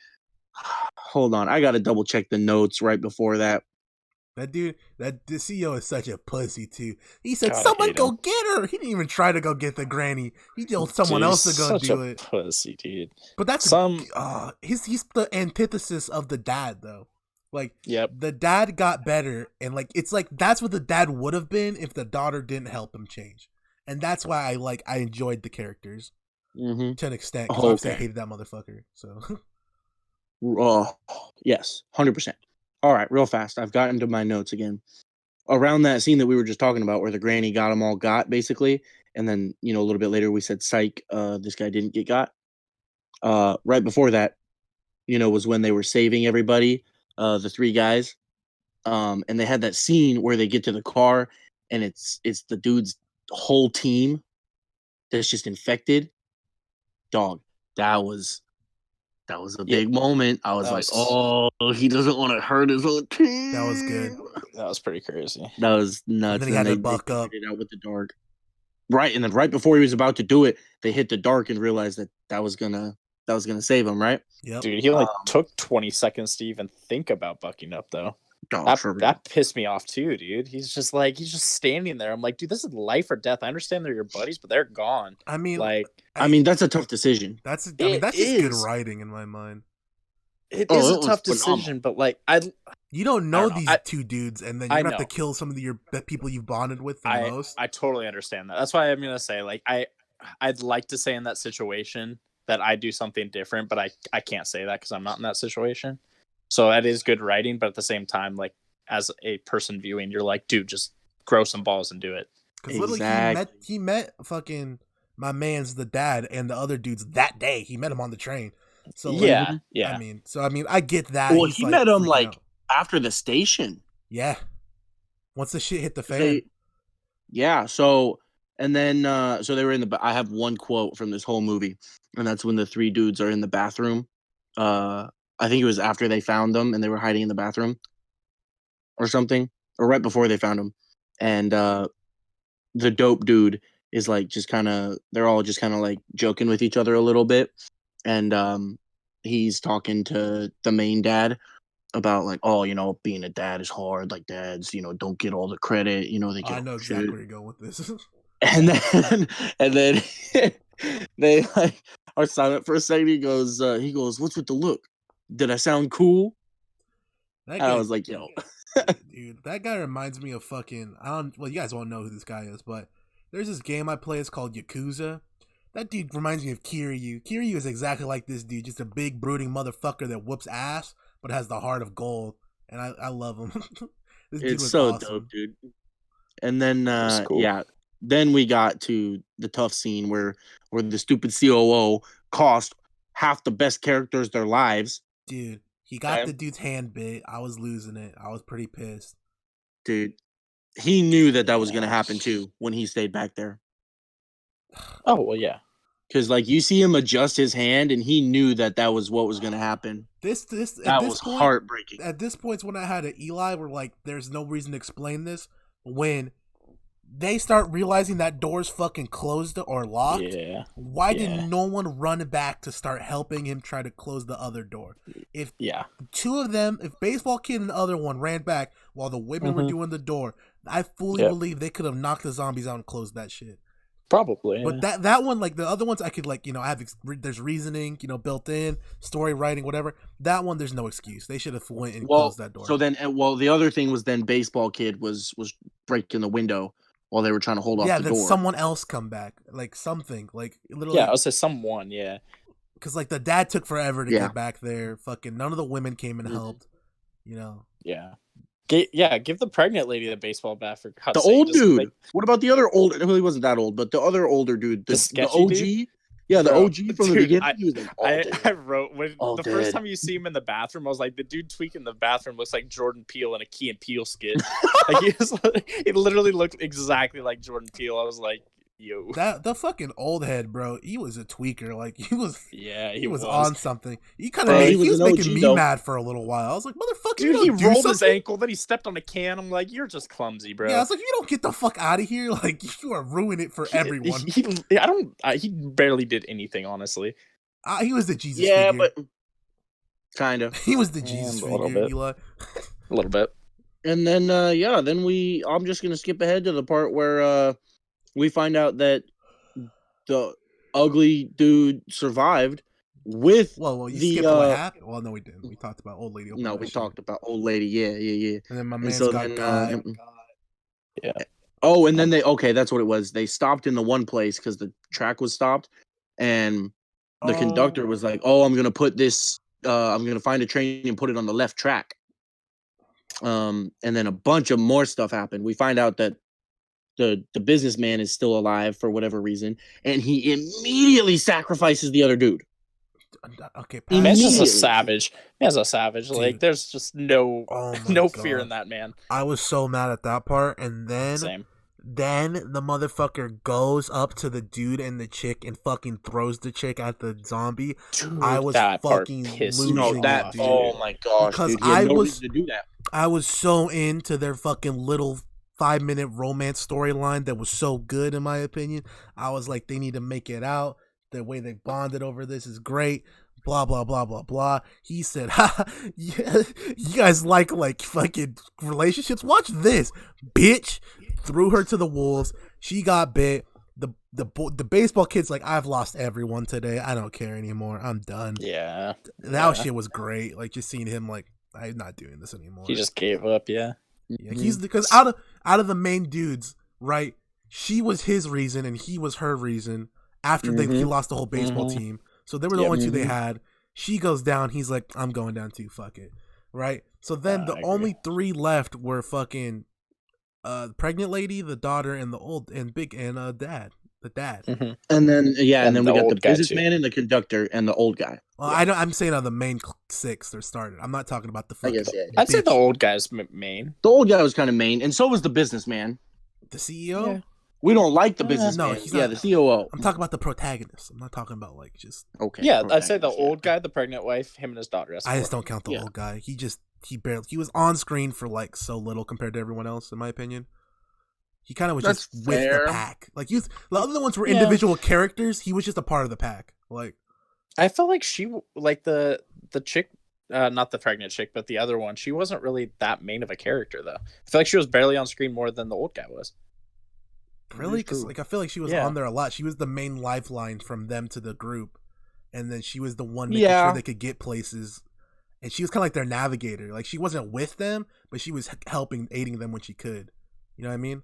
Hold on, I gotta double check the notes right before that. That dude, the CEO is such a pussy too. He said, "Someone go get her." He didn't even try to go get the granny. He told someone else to go do it. Pussy, dude. But that's he's the antithesis of the dad though. Like, the dad got better, and like it's like that's what the dad would have been if the daughter didn't help him change, and that's why I enjoyed the characters to an extent. Because obviously I hated that motherfucker. So, yes, 100%. All right, real fast. I've gotten to my notes again. Around that scene that we were just talking about, where the granny got them all got basically, and then a little bit later we said, "Psych, this guy didn't get got." Right before that, was when they were saving everybody. The 3 guys, and they had that scene where they get to the car and it's the dude's whole team that's just infected. Dog, that was a big moment. I was like, oh, he doesn't want to hurt his own team. That was good. That was pretty crazy. That was nuts. And then he had to buck up. It out with the dark. Right, and then right before he was about to do it, they hit the dark and realized that was gonna save him, right? Yep. Dude, he only took 20 seconds to even think about bucking up, though. That pissed me off too, dude. He's just standing there. I'm like, dude, this is life or death. I understand they're your buddies, but they're gone. I mean, that's a tough decision. That's just good writing in my mind. It is a tough decision, but you don't know these 2 dudes, and then you have to kill some of the people you've bonded with the most. I totally understand that. That's why I'm gonna say, I'd like to say in that situation that I do something different, but I can't say that because I'm not in that situation. So that is good writing, but at the same time, as a person viewing, you're like, dude, just grow some balls and do it. Because literally he met fucking my man's the dad and the other dudes that day. He met him on the train. So yeah. I mean, I get that. Well, he met him after the station. Yeah. Once the shit hit the fan. So and then so they were in the. I have one quote from this whole movie, and that's when the three dudes are in the bathroom. I think it was after they found them and they were hiding in the bathroom, or something, or right before they found them, and the dope dude is like just kind of. They're all just kind of like joking with each other a little bit, and he's talking to the main dad about like, oh, being a dad is hard. Like dads, don't get all the credit. They get. I know exactly where you're going with this. And then they like are silent for a second. He goes, "What's with the look? Did I sound cool?" That And I was like, "Yo, dude, that guy reminds me of fucking. Well, you guys won't know who this guy is, but there's this game I play. It's called Yakuza. That dude reminds me of Kiryu. Kiryu is exactly like this dude, just a big brooding motherfucker that whoops ass, but has the heart of gold. And I love him. This dude it's was so awesome. dope, dude." And then cool. yeah, then we got to the tough scene where the stupid COO cost half the best characters their lives. Dude, he got the dude's hand bit. I was losing it. I was pretty pissed. Dude, he knew that was going to happen too when he stayed back there. Oh, well, yeah. Because like you see him adjust his hand, and he knew that was what was going to happen. That was heartbreaking. At this point, when I had an Eli, we're like, there's no reason to explain this. When they start realizing that door's fucking closed or locked, why did no one run back to start helping him try to close the other door? If two of them, if Baseball Kid and the other one ran back while the women were doing the door, I fully believe they could have knocked the zombies out and closed that shit. Probably, but that one, like the other ones, I could like I have there's reasoning, built in, story writing, whatever. That one, there's no excuse. They should have went and closed that door. So then, the other thing was then Baseball Kid was breaking the window while they were trying to hold off the door. Yeah, then someone else come back, like something, like literally. Yeah, I would say someone, because like the dad took forever to get back there. Fucking none of the women came and helped. Yeah. Give the pregnant lady the baseball bat for God's sake. The old dude. What about the other old? Well, he wasn't that old, but the other older dude, the OG. Dude? Yeah, the OG from the beginning. He was like, I wrote when the first time you see him in the bathroom, I was like, the dude tweaking the bathroom looks like Jordan Peele in a Key and Peele skit. Like it literally looked exactly like Jordan Peele. I was like, yo, the fucking old head, bro. He was a tweaker. Like he was. Yeah, he was on something. He kind of he was making me mad for a little while. I was like, motherfucker, dude, he rolled his ankle, then he stepped on a can. I'm like, you're just clumsy, bro. Yeah, I was like, you don't get the fuck out of here. Like you are ruining it for everyone. He barely did anything, honestly. He was the Jesus figure. But kind of. He was the Jesus figure, Eli. A little bit. And then I'm just gonna skip ahead to the part where we find out that the ugly dude survived with skipped what happened. Well, no, we didn't. We talked about old lady. No, we talked about old lady. Yeah. And then my man got yeah. Oh, and then that's what it was. They stopped in the one place because the track was stopped, and the conductor was like, "Oh, I'm gonna put this. I'm gonna find a train and put it on the left track." And then a bunch of more stuff happened. We find out that the businessman is still alive for whatever reason, and he immediately sacrifices the other dude. Okay, man's just a savage. Man's a savage. Dude. Like there's just no fear in that man. I was so mad at that part, and then the motherfucker goes up to the dude and the chick and fucking throws the chick at the zombie. Dude, I was fucking losing it, dude. Oh my gosh, because dude, he had no reason to do that. I was so into their fucking little 5-minute romance storyline that was so good in my opinion. I was like, they need to make it out. The way they bonded over this is great. Blah blah blah blah blah. He said, "Ha, yeah, you guys like fucking relationships? Watch this, bitch." Threw her to the wolves. She got bit. The baseball kid's like, "I've lost everyone today. I don't care anymore. I'm done." Yeah, that shit was great. Like just seeing him like, I'm not doing this anymore. He just gave up. Yeah. He's because out of the main dudes, right? She was his reason and he was her reason after he lost the whole baseball team. So they were the only two they had. She goes down. He's like, I'm going down too. Fuck it. Right? So then the only three left were fucking pregnant lady, the daughter, and the old and big and dad. the dad. Mm-hmm. And then and then we got the old guy, too. businessman and the conductor and the old guy. Well, I'm saying on the main 6 they're started. I'm not talking about the I fucking. guess I'd say the bitch. old guy's main. The old guy was kind of main, and so was the businessman. The CEO. Yeah. We don't like the No, businessman. he's Yeah, not. the COO. I'm talking about the protagonist. I'm not talking about like just. Okay. Yeah, I'd say the protagonist, yeah. old guy, the pregnant wife, him and his daughter. I just don't count the Yeah. old guy. He was on screen for like so little compared to everyone else, in my opinion. He kind of was That's just with fair. the pack. Like the other ones were Yeah. individual characters. He was just a part of the pack. Like I felt like she, like the chick, not the pregnant chick, but the other one, she wasn't really that main of a character though. I feel like she was barely on screen more than the old guy was. really, because like I feel like she was Yeah. on there a lot. She was the main lifeline from them to the group, and then she was the one making Yeah. sure they could get places. And she was kind of like their navigator. Like she wasn't with them, but she was helping, aiding them when she could. You know what I mean?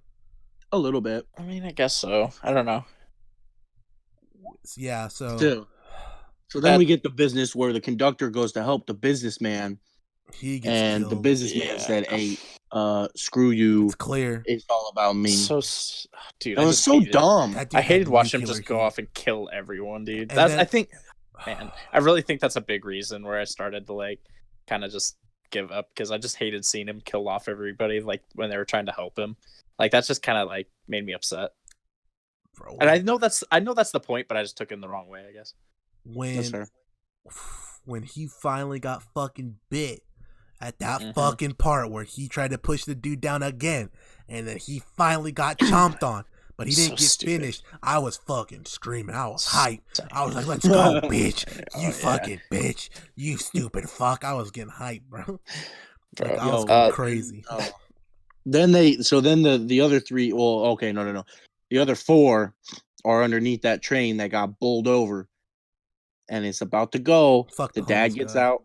A little bit. I mean, I guess so. I don't know. Yeah. So Still. So then we get the business where the conductor goes to help the businessman, he gets and killed. the businessman Yeah. said, "Hey, screw you. It's clear. It's all about me." Dude, That I was just so hated it. dumb. That dude I hated had watching him nuclear just go heat. off and kill everyone, dude. And That's then- I think, man, I really think that's a big reason where I started to like kind of just give up because I just hated seeing him kill off everybody like when they were trying to help him. Like that's just kind of like made me upset. Bro, And I know that's the point, but I just took it in the wrong way, I guess. That's fair. when he finally got fucking bit at that Mhm. fucking part where he tried to push the dude down again, and then he finally got chomped on, but he didn't So get stupid. finished. I was fucking screaming. I was hyped. I was like, "Let's go, bitch! You Oh, yeah. fucking bitch! You stupid fuck!" I was getting hyped, bro. Bro, Like, I was yo, going crazy. Then the other three. Well, okay, no. The other 4 are underneath that train that got bowled over, and it's about to go. Fuck The the dad homeless gets guy. out,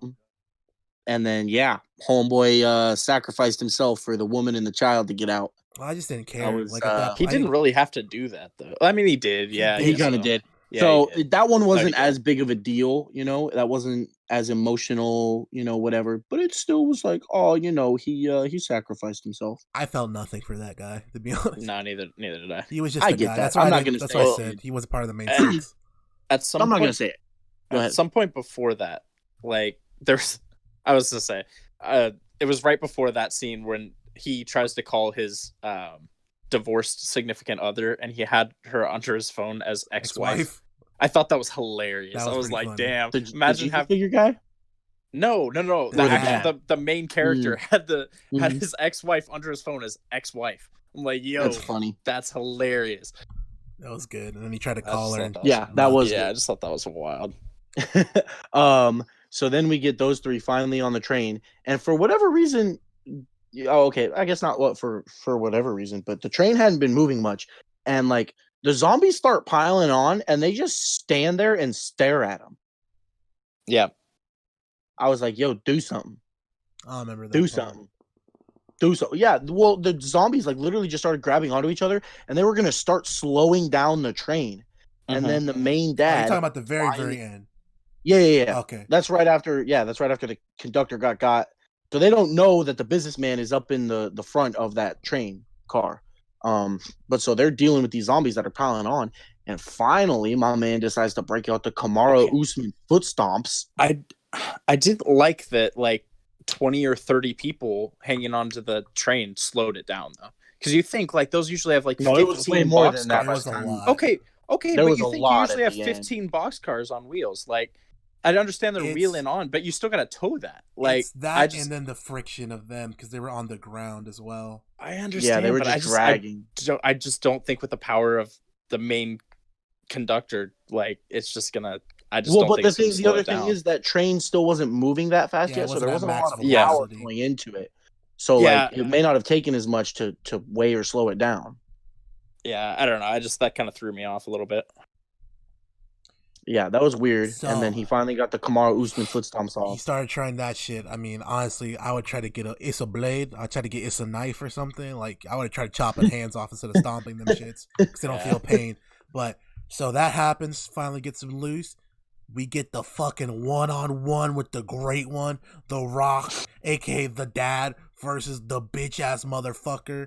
and then homeboy sacrificed himself for the woman and the child to get out. Well, I just didn't care. was, Like at that He point, didn't really have to do that though. I mean, he did. Yeah, He He guess kind of so. did. Yeah, So he did. that one wasn't he did. as big of a deal, that wasn't as emotional, whatever. But it still was like, oh, he sacrificed himself. I felt nothing for that guy, to be honest. No, neither did I. He was just I a get guy. that. That's why I'm I not didn't- gonna That's say why I it. said he wasn't part of the main And- 6. At some I'm not point, gonna say it. Go at ahead. some point before that, like I was to say, it was right before that scene when he tries to call his divorced significant other, and he had her under his phone as ex-wife. Ex-wife. I thought that was hilarious. That was I was pretty like, funny. damn. The Imagine Jesus having figure guy. no. The The dad. actual the main character had Mhm. his ex-wife under his phone as ex-wife. I'm like, yo, That's funny. that's hilarious. That was good. And then he tried to I call just her. thought And that Yeah, that was yeah. I good. just thought that was wild. So then we get those 3 finally on the train, and for whatever reason, okay, I guess not for whatever reason, but the train hadn't been moving much, and like the zombies start piling on, and they just stand there and stare at them. Yeah. I was like, "Yo, do something, I don't remember that. do part. something, do so." Yeah, well, the zombies like literally just started grabbing onto each other, and they were gonna start slowing down the train, and Mhm. then the main Oh, you're dad. talking about the very, finally- very end. Yeah. Okay. That's right after the conductor got. So they don't know that the businessman is up in the front of that train car. But so they're dealing with these zombies that are piling on, and finally my man decides to break out the Kamara Okay. Usman foot stomps. I did like that, like 20 or 30 people hanging onto the train slowed it down though, because you think like those usually have like No, it was way 15 more box than that. It cars. was a time. lot. Okay, There but was you a think you lot usually at have the end. 15 box cars on wheels. Like, I understand they're It's- wheeling on, but you still gotta tow that. Like, It's that I just and then the friction of them because they were on the ground as well. I understand. Yeah, they were but just dragging. I just don't think with the power of the main conductor, like it's just gonna. I just Well, don't but think the it's gonna thing, the slow other it thing down. is that train still wasn't moving that fast Yeah, it yet, so wasn't there at wasn't a lot of maximum Yeah. power velocity. going into it. So Yeah. like it may not have taken as much to weigh or slow it down. Yeah, I don't know. That kind of threw me off a little bit. Yeah, that was weird. And then So- he finally got the Kamara Usman foot stomps He off. started trying that shit. I mean, honestly, I would try to get a blade. I'd try to get a knife or something. Like I would have tried chopping hands off instead of stomping them shits because they don't Yeah. feel pain. But so that happens. Finally gets him loose. We get the fucking 1-on-1 with the great one, The Rock, aka the dad, versus the bitch ass motherfucker.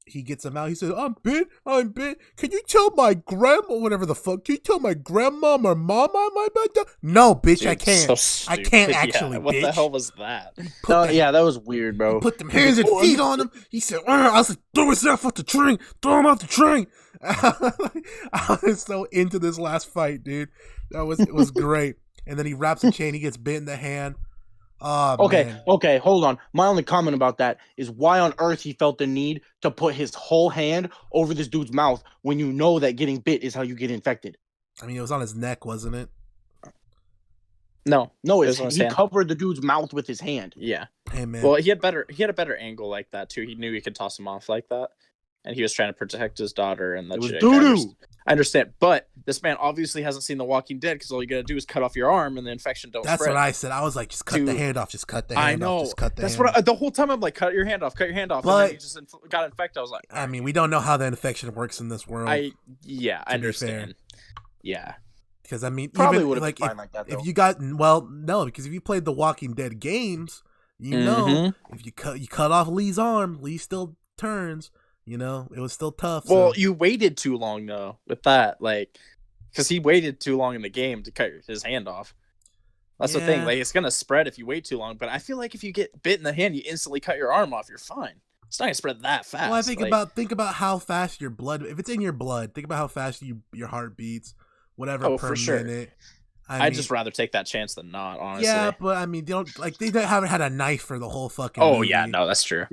he gets him out. He says, I'm bit. Can you tell my grandma, whatever the fuck? Can you tell my grandma or mama I might be done? No, bitch, Dude, I can't. so I can't stupid. actually, Yeah, what bitch. the hell was that? Yeah, that was weird, bro. He put them hands and feet on him. He said, I was like, throw himself off the train. Throw him off the train. I was so into this last fight, dude. It was great. And then he wraps a chain. He gets bit in the hand. Oh, man. Okay, hold on. My only comment about that is why on earth he felt the need to put his whole hand over this dude's mouth when you know that getting bit is how you get infected. I mean, it was on his neck, wasn't it? No, he covered the dude's mouth with his hand. Yeah. Hey, man. Well, he had a better angle like that too. He knew he could toss him off like that, and he was trying to protect his daughter. And that shit. I understand, but this man obviously hasn't seen The Walking Dead because all you gotta do is cut off your arm and the infection don't spread. That's what I said. I was like, just cut the hand off. Just cut the hand off. Just cut the hand off. That's what the whole time I'm like, cut your hand off. But, and then he just got infected. I was like, I mean, we don't know how the infection works in this world. I understand. Yeah. Because I mean, probably even would have like been fine like that. Though. If you got no, because if you played the Walking Dead games, you know, if you cut off Lee's arm, Lee still turns. You know, it was still tough. Well, you waited too long though with that, like, because he waited too long in the game to cut his hand off. That's the thing. Like, it's gonna spread if you wait too long. But I feel like if you get bit in the hand, you instantly cut your arm off. You're fine. It's not gonna spread that fast. Well, think about how fast your blood. If it's in your blood, think about how fast your heart beats. Whatever per minute. I'd just rather take that chance than not, honestly. Yeah, but I mean, they haven't had a knife for the whole fucking movie. yeah, no, that's true.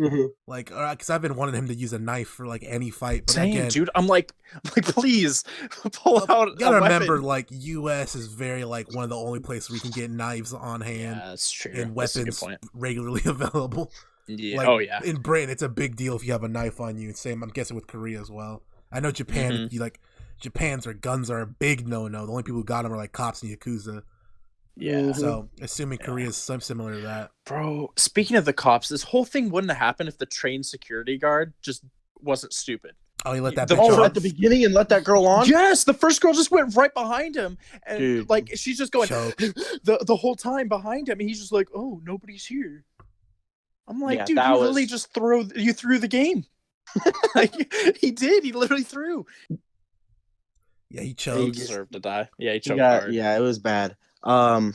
Like, because I've been wanting him to use a knife for like any fight. But Same, dude. I'm like, please pull out. You gotta remember, like, U.S. is very like one of the only places where you can get knives on hand. Yeah, that's true. And weapons regularly available. Yeah. Like, in Britain, it's a big deal if you have a knife on you. Same, I'm guessing with Korea as well. I know Japan, Japan's guns are a big no-no. The only people who got them are like cops and Yakuza. Yeah. So, assuming Korea is similar to that. Bro, speaking of the cops, this whole thing wouldn't have happened if the train security guard just wasn't stupid. Oh, he let that bitch on? At the beginning and let that girl on? Yes, the first girl just went right behiund him. And, like, she's just going the whole time behind him. And he's just like, oh, nobody's here. I'm like, dude, you literally just threw the game. Like, he did. He literally threw. Yeah, he choked. He deserved to die. Yeah, he choked hard. Yeah, it was bad. But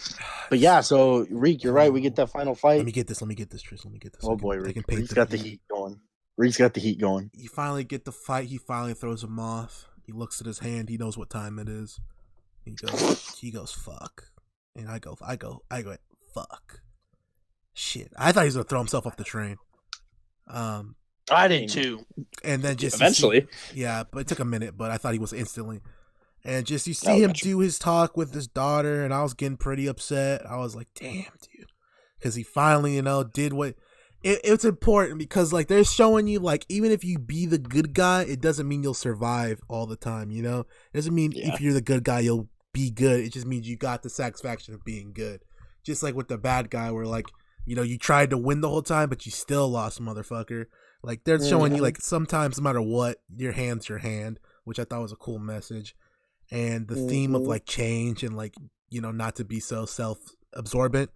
yeah, so Reek, you're right. We get that final fight. Let me get this, Tris. Let me get this. Oh boy, Reek's got the heat going. Reek's got the heat going. You finally get the fight. He finally throws him off. He looks at his hand. He knows what time it is. He goes, fuck. And I go, fuck. Shit. I thought he was gonna throw himself off the train. I did too. And then just eventually. But it took a minute, but I thought he was instantly. And just you see him do his talk with his daughter, and I was getting pretty upset. I was like, damn, dude. Because he finally, did what... It's important because, like, they're showing you, like, even if you be the good guy, it doesn't mean you'll survive all the time, you know? It doesn't mean if you're the good guy, you'll be good. It just means you got the satisfaction of being good. Just like with the bad guy where, like, you tried to win the whole time, but you still lost, motherfucker. Like, they're showing you, like, sometimes no matter what, your hand's your hand, which I thought was a cool message. And the theme of, like, change and, like, not to be so self-absorbent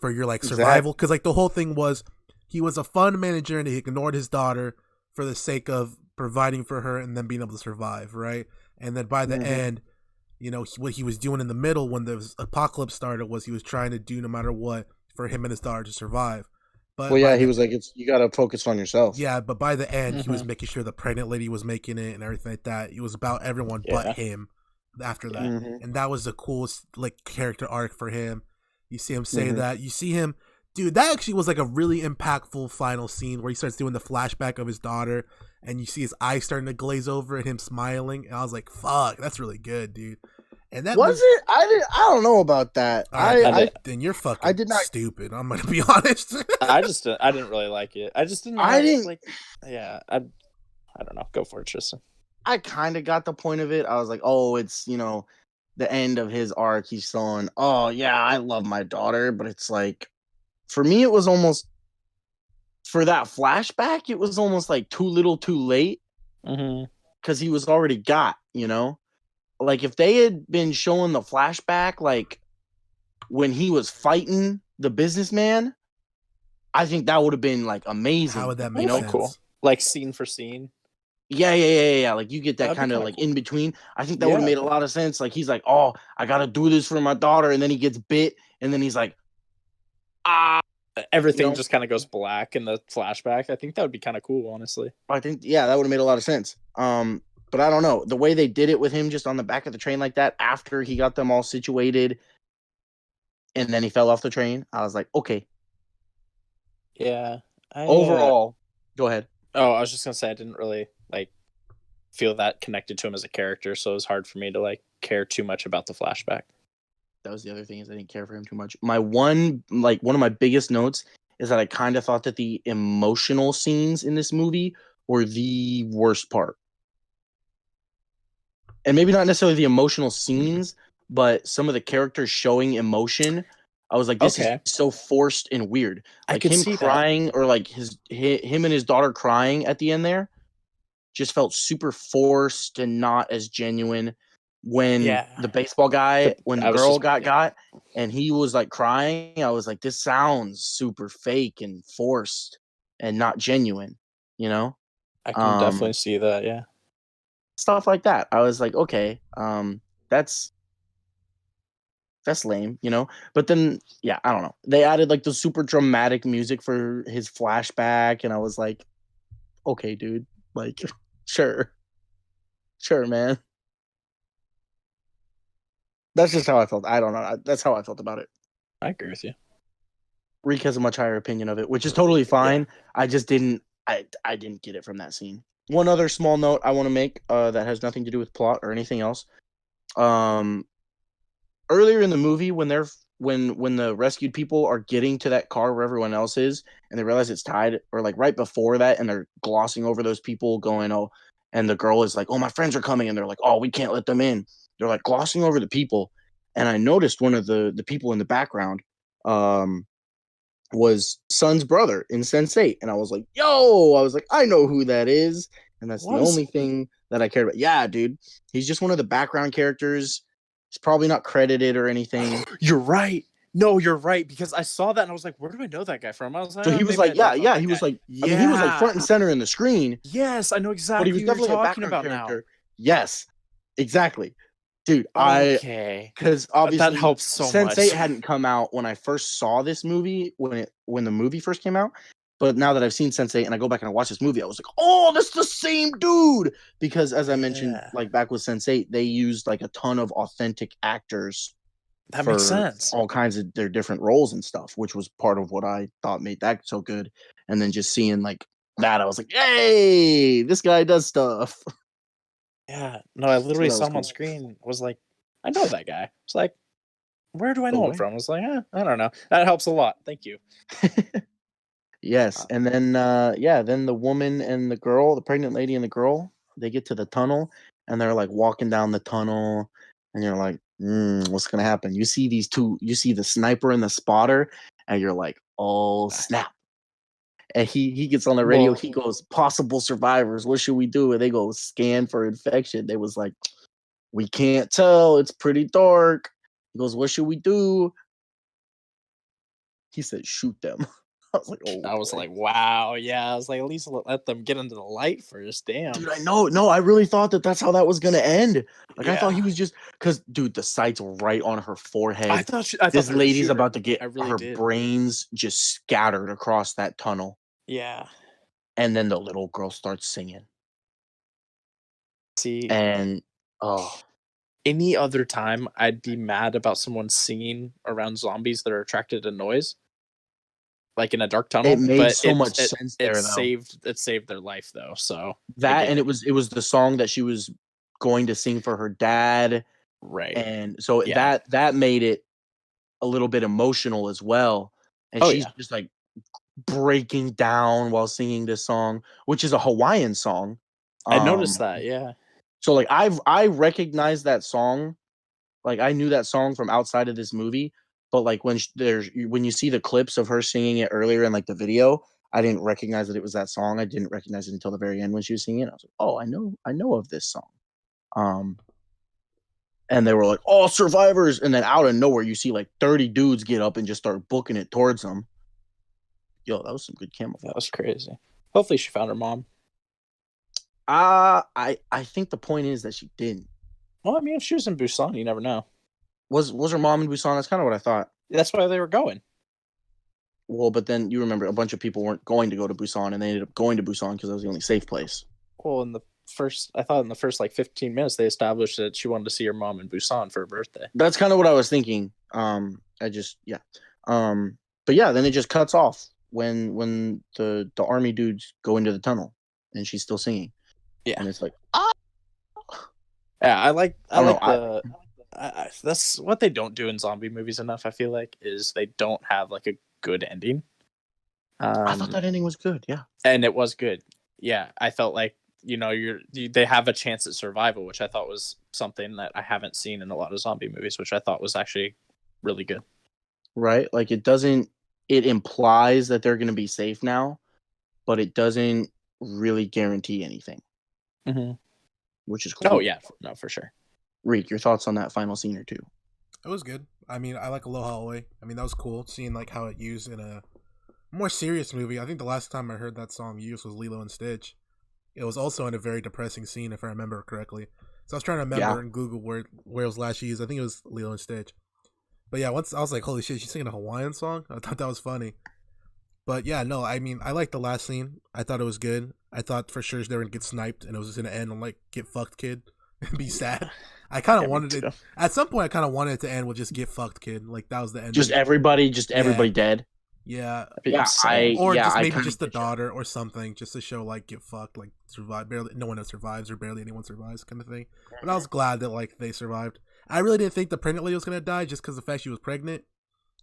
for your, like, survival. Because, like, the whole thing was he was a fund manager and he ignored his daughter for the sake of providing for her and then being able to survive, right? And then by the end, what he was doing in the middle when the apocalypse started was he was trying to do no matter what for him and his daughter to survive. But he was like, you got to focus on yourself. Yeah, but by the end, he was making sure the pregnant lady was making it and everything like that. It was about everyone but him after that. And that was the coolest, like, character arc for him. You see him say that. You see him... Dude, that actually was, like, a really impactful final scene where he starts doing the flashback of his daughter and you see his eyes starting to glaze over and him smiling. And I was like, fuck, that's really good, dude. And that was it? I don't know about that. Then you're fucking stupid. I'm gonna be honest. I didn't really like it. I just didn't. I don't know. Go for it, Tristan. I kind of got the point of it. I was like, oh, it's the end of his arc. He's saying, oh yeah, I love my daughter, but it's like, for me, it was almost for that flashback. It was almost like too little, too late, because he was already got. Like, if they had been showing the flashback, like, when he was fighting the businessman, I think that would have been, like, amazing. How would that make sense? Cool. Like scene for scene. Yeah. Like you get that That'd be kind of kinda like cool. in between. I think that would have Yeah. made a lot of sense. Like he's like, oh, I gotta do this for my daughter, and then he gets bit, and then he's like, ah, Everything just kind of goes black in the flashback. I think that would be kind of cool, honestly. I think that would have made a lot of sense. But I don't know the way they did it with him just on the back of the train like that after he got them all situated, and then he fell off the train. I was like, okay. Yeah. Overall, go ahead. Oh, I was just gonna say I didn't really like feel that connected to him as a character, so it was hard for me to like care too much about the flashback. That was the other thing, is I didn't care for him too much. My one of my biggest notes is that I kind of thought that the emotional scenes in this movie were the worst part. And maybe not necessarily the emotional scenes, but some of the characters showing emotion. I was like, this is so forced and weird. I Like could him see crying, or like him and his daughter crying at the end there, just felt super forced and not as genuine. When the baseball guy, when the girl got, and he was like crying, I was like, this sounds super fake and forced and not genuine, you know? I can definitely see that, yeah. Stuff like that. I was like, okay, that's lame, you know? But then, yeah, I don't know. They added like the super dramatic music for his flashback, and I was like, okay, dude, like, sure, man. That's just how I felt. I don't know. That's how I felt about it. I agree with you. Reek has a much higher opinion of it, which is totally fine. Yeah. I just didn't. I didn't get it from that scene. One other small note I want to make that has nothing to do with plot or anything else. Earlier in the movie, when the rescued people are getting to that car where everyone else is, and they realize it's tied, or like right before that, and they're glossing over those people, going, oh, and the girl is like, oh, my friends are coming, and they're like, oh, we can't let them in. They're like glossing over the people, and I noticed one of the people in the background was Sun's brother in Sense8, and I was like, I know who that is, and that's the only thing that I cared about. Yeah, dude, he's just one of the background characters. He's probably not credited or anything. You're right. No, you're right, because I saw that and I was like, where do I know that guy from? I was like, so he was like, yeah. He was like, I mean, he was like front and center in the screen. Yes, I know exactly. But he was definitely a background character. Now. Yes, exactly, dude. Because obviously that helps so much. Sense8 hadn't come out when I first saw this movie when the movie first came out. But now that I've seen Sense8 and I go back and I watch this movie, I was like, oh, that's the same dude. Because as I mentioned, like back with Sense8, they used like a ton of authentic actors. That makes sense. All kinds of their different roles and stuff, which was part of what I thought made that so good. And then just seeing like that, I was like, hey, this guy does stuff. Yeah. No, I literally saw him on screen. Was like, I know that guy. It's like, where do I know him from? I was like, I don't know. That helps a lot. Thank you. Yes. And then then the woman and the girl, the pregnant lady and the girl, they get to the tunnel and they're like walking down the tunnel, and you're like, what's gonna happen? You see these two, you see the sniper and the spotter, and you're like, oh snap. And he gets on the radio, he goes, possible survivors, what should we do? And they go, scan for infection. They was like, we can't tell, it's pretty dark. He goes, what should we do? He said, shoot them. I was like, wow, yeah. I was like, at least let them get into the light first. Damn, dude. I know. No, I really thought that's how that was gonna end. Like, I thought he was just because, dude, the sight's right on her forehead. I thought this lady's about to get her brains just scattered across that tunnel. Yeah. And then the little girl starts singing. See, and any other time I'd be mad about someone singing around zombies that are attracted to noise. Like in a dark tunnel, it made so much sense there. It saved their life though. So that, and it was the song that she was going to sing for her dad, right? And so that made it a little bit emotional as well. And she's just like breaking down while singing this song, which is a Hawaiian song. I noticed that, yeah. So like I recognized that song, like I knew that song from outside of this movie. But like when you see the clips of her singing it earlier in like the video, I didn't recognize that it was that song. I didn't recognize it until the very end when she was singing it. I was like, oh, I know of this song. And they were like, oh, survivors. And then out of nowhere, you see like 30 dudes get up and just start booking it towards them. Yo, that was some good camouflage. That was crazy. Hopefully she found her mom. I think the point is that she didn't. Well, I mean, if she was in Busan, you never know. Was her mom in Busan? That's kind of what I thought. That's why they were going. Well, but then you remember a bunch of people weren't going to go to Busan, and they ended up going to Busan because that was the only safe place. Well, I thought in the first like 15 minutes they established that she wanted to see her mom in Busan for her birthday. That's kind of what I was thinking. But yeah, then it just cuts off when the army dudes go into the tunnel, and she's still singing. Yeah, and it's like, yeah, that's what they don't do in zombie movies enough. I feel like is they don't have like a good ending. I thought that ending was good. Yeah, and it was good. Yeah, I felt like they have a chance at survival, which I thought was something that I haven't seen in a lot of zombie movies, which I thought was actually really good. Right, like it implies that they're going to be safe now, but it doesn't really guarantee anything. Mm-hmm. Which is cool. Oh yeah, no, for sure. Reek, your thoughts on that final scene or two? It was good. I mean, I like Aloha Oi. I mean, that was cool seeing like how it used in a more serious movie. I think the last time I heard that song used was Lilo and Stitch. It was also in a very depressing scene, if I remember correctly. So I was trying to remember and Google where it was last used. I think it was Lilo and Stitch. But yeah, once I was like, holy shit, she's singing a Hawaiian song? I thought that was funny. But yeah, no, I mean, I liked the last scene. I thought it was good. I thought for sure they were going to get sniped and it was just going to end on like, get fucked, kid, and be sad. I kind of wanted it. At some point, I kind of wanted it to end with just get fucked, kid. Like, that was the end. Just everybody dead? Yeah. Just maybe just the daughter or something, just to show, like, get fucked, like, survive. Barely, no one survives or barely anyone survives kind of thing. But I was glad that, like, they survived. I really didn't think the pregnant lady was going to die just because of the fact she was pregnant.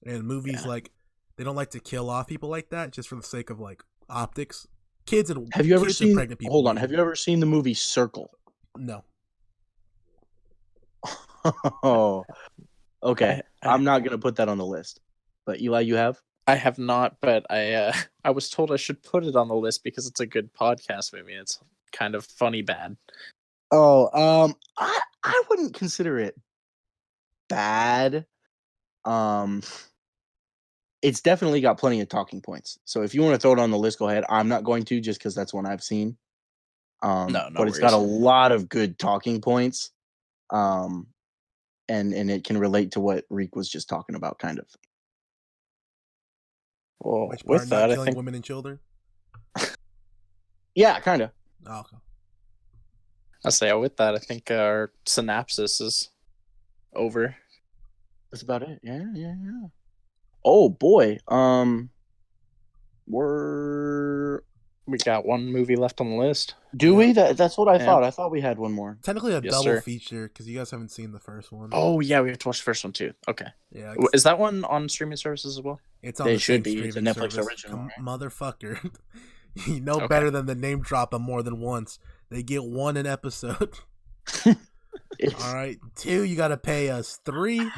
And movies, like, they don't like to kill off people like that just for the sake of, like, optics. Kids and have you ever seen pregnant people? Hold on, have you ever seen the movie Circle? No. Oh, okay. I'm not gonna put that on the list, but Eli, you have? I have not, but I was told I should put it on the list because it's a good podcast movie. It's kind of funny bad. Oh, I wouldn't consider it bad. It's definitely got plenty of talking points. So if you want to throw it on the list, go ahead. I'm not going to, just because that's one I've seen. But it's got a lot of good talking points. And it can relate to what Reek was just talking about, kind of. Well, which part, with that, killing I think women and children. Yeah, kind of. Oh, okay. I say with that, I think our synopsis is over. That's about it. Yeah. Oh boy. We got one movie left on the list. Do we? That's what I thought. I thought we had one more. Technically a double feature because you guys haven't seen the first one. Oh yeah, we have to watch the first one too. Okay. Yeah. Is that one on streaming services as well? It's on the same streaming service. It's a Netflix original. Right? Motherfucker. You know better than the name drop them more than once. They get one an episode. All right. 2, you got to pay us. 3, you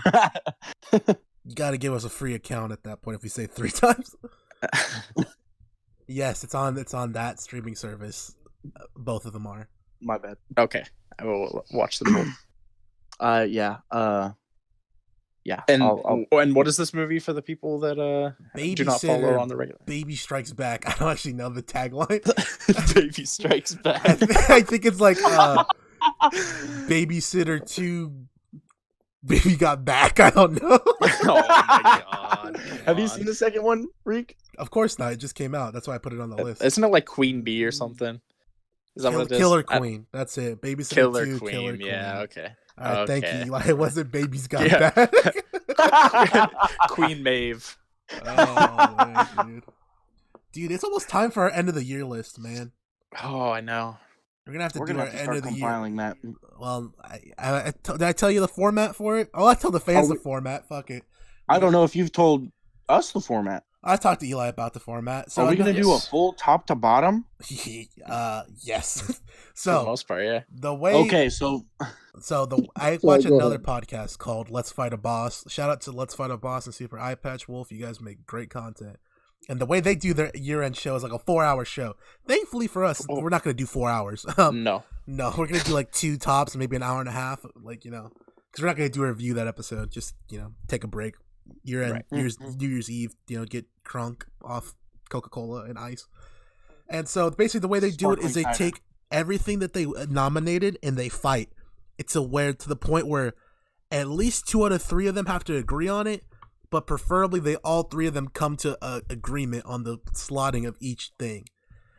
got to give us a free account at that point if we say 3 times. Yes, it's on that streaming service. Both of them are. My bad. Okay. I will watch them both. Yeah. Yeah. And what is this movie for the people that do not follow on the regular? Baby Strikes Back. I don't actually know the tagline. Baby Strikes Back. I think it's like Babysitter 2 Baby Got Back. I don't know. Oh my god. Have you seen the second one, Reek? Of course not. It just came out. That's why I put it on the list. Isn't it like Queen Bee or something? Is that what it is? Killer Queen. That's it. Babysitter Killer 2 Queen. Killer Queen. Yeah, okay. All right, thank you. It wasn't Babies Got Back. Queen Maeve. Oh, man, dude, it's almost time for our end of the year list, man. Oh, I know. We're gonna have to do our end of the year. That. Well, did I tell you the format for it? Oh, I tell the fans the format. Fuck it. I don't know if you've told us the format. I talked to Eli about the format. So are we gonna do a full top to bottom? Yes. So for the most part, yeah. The way. Okay, so I watch another podcast called Let's Fight a Boss. Shout out to Let's Fight a Boss and Super Eye Patch Wolf. You guys make great content. And the way they do their year-end show is like a 4-hour show. Thankfully for us, we're not going to do 4 hours. No, we're going to do like 2 tops, maybe an hour and a half. Like, because we're not going to do a review that episode. Just, take a break. Year-end, New Year's Eve, get crunk off Coca-Cola and ice. And so basically the way they do it is they take everything that they nominated and they fight. It's to the point where at least 2 out of 3 of them have to agree on it, but preferably they all 3 of them come to a agreement on the slotting of each thing.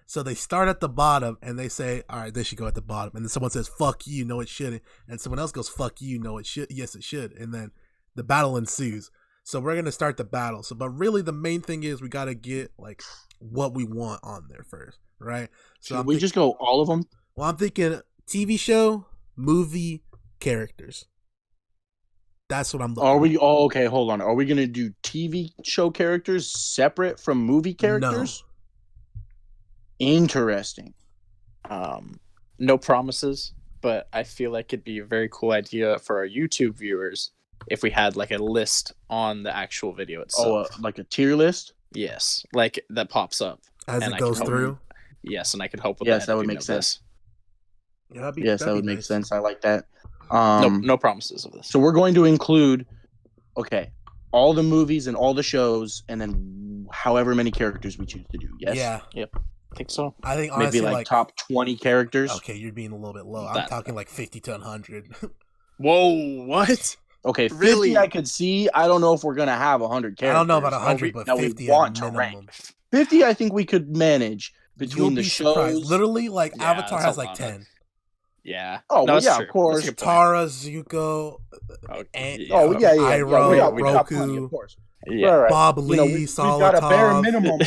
So they start at the bottom and they say, all right, they should go at the bottom. And then someone says, fuck you, no, it shouldn't. And someone else goes, fuck you, no, it should. Yes, it should. And then the battle ensues. So we're going to start the battle. So, but really the main thing is we got to get like what we want on there first, right? So Should we just go all of them? Well, I'm thinking TV show, movie, characters. That's what I'm looking Are we? Oh, okay. Hold on. Are we gonna do TV show characters separate from movie characters? No. Interesting. No promises, but I feel like it'd be a very cool idea for our YouTube viewers if we had like a list on the actual video itself. Oh, like a tier list? Yes, like that pops up as it goes through. Yes, and I could help with that would make sense. Yeah, that would make sense. I like that. No promises of this. So we're going to include, all the movies and all the shows, and then however many characters we choose to do. Yes. Yeah. Yep. I think so. I think honestly, maybe like top 20 characters. Okay, you're being a little bit low. I'm talking like 50 to 100. Whoa, what? Okay, 50 really? I could see. I don't know if we're gonna have 100 characters. I don't know about 100, but 50 want to rank. 50, I think we could manage between the shows. Surprised. Literally, like Avatar has like 10. Yeah. Oh, well, yeah, of course. Tara, Zuko, Iroh, Roku, of course. Yeah. Right. Bob Lee, we've got a bare minimum.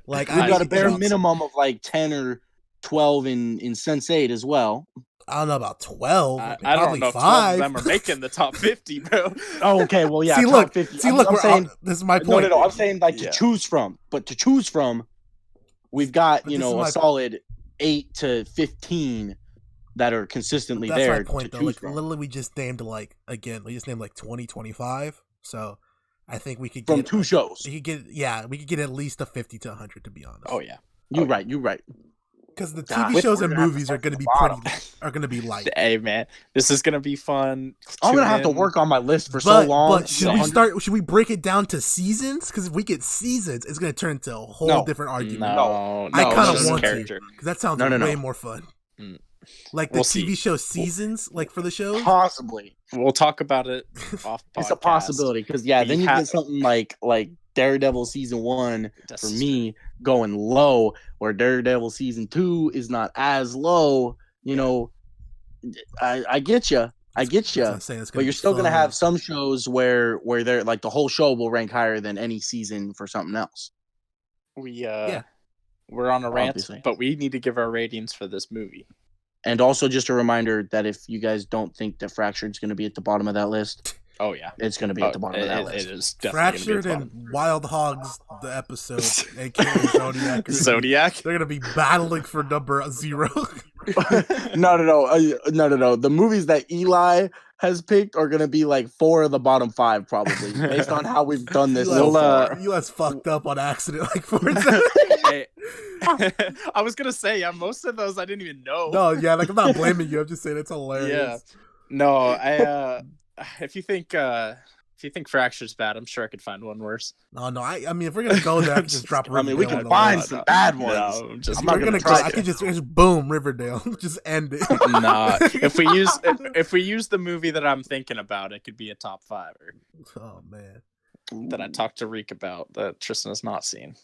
Like we've got a bare minimum of like 10 or 12 in Sense8 as well. I don't know about 12. I don't know if 12 of them are making the top 50, bro. Oh, okay. Well, yeah. See, look. 50. I'm saying, this is my point. No. I'm saying like to choose from. But to choose from, we've got, a solid 8 to 15 that are consistently there. That's my point, though. Like, literally, we just named like 20, 25. So I think we could get from 2 shows. We could get at least a 50 to 100, to be honest. Oh, yeah. You're right. Because the TV shows and movies are going to be light. Hey man, this is going to be fun. I'm going to have to work on my list for so long. But should we break it down to seasons? Because if we get seasons, it's going to turn into a whole different argument. No, I kind of want to, because that sounds way more fun. Like the TV show seasons, like for the shows? Possibly. We'll talk about it off podcast. It's a possibility, because then you get something like Daredevil season 1 for me going low, where Daredevil season 2 is not as low. I get you. But you're still gonna have some shows where they're like the whole show will rank higher than any season for something else. We're on a rant, but we need to give our ratings for this movie. And also just a reminder that if you guys don't think that Fractured's going to be at the bottom of that list, oh yeah, it's going to be at the bottom of that list. It is definitely Fractured and Wild Hogs, the episode, aka Zodiac. They're going to be battling for number 0. No. The movies that Eli has picked are going to be like 4 of the bottom 5, probably, based on how we've done this so far. Eli's fucked up on accident like 4 Hey, I was going to say, most of those I didn't even know. No, yeah, like I'm not blaming you. I'm just saying it's hilarious. Yeah. No, if you think Fracture's bad, I'm sure I could find one worse. No, I mean, if we're gonna go there, I can just drop Riverdale. We can find some bad ones. No, I'm not gonna try. I can just boom Riverdale, just end it. Nah, if we use the movie that I'm thinking about, it could be a top 5. Oh man, that I talked to Reek about that Tristan has not seen.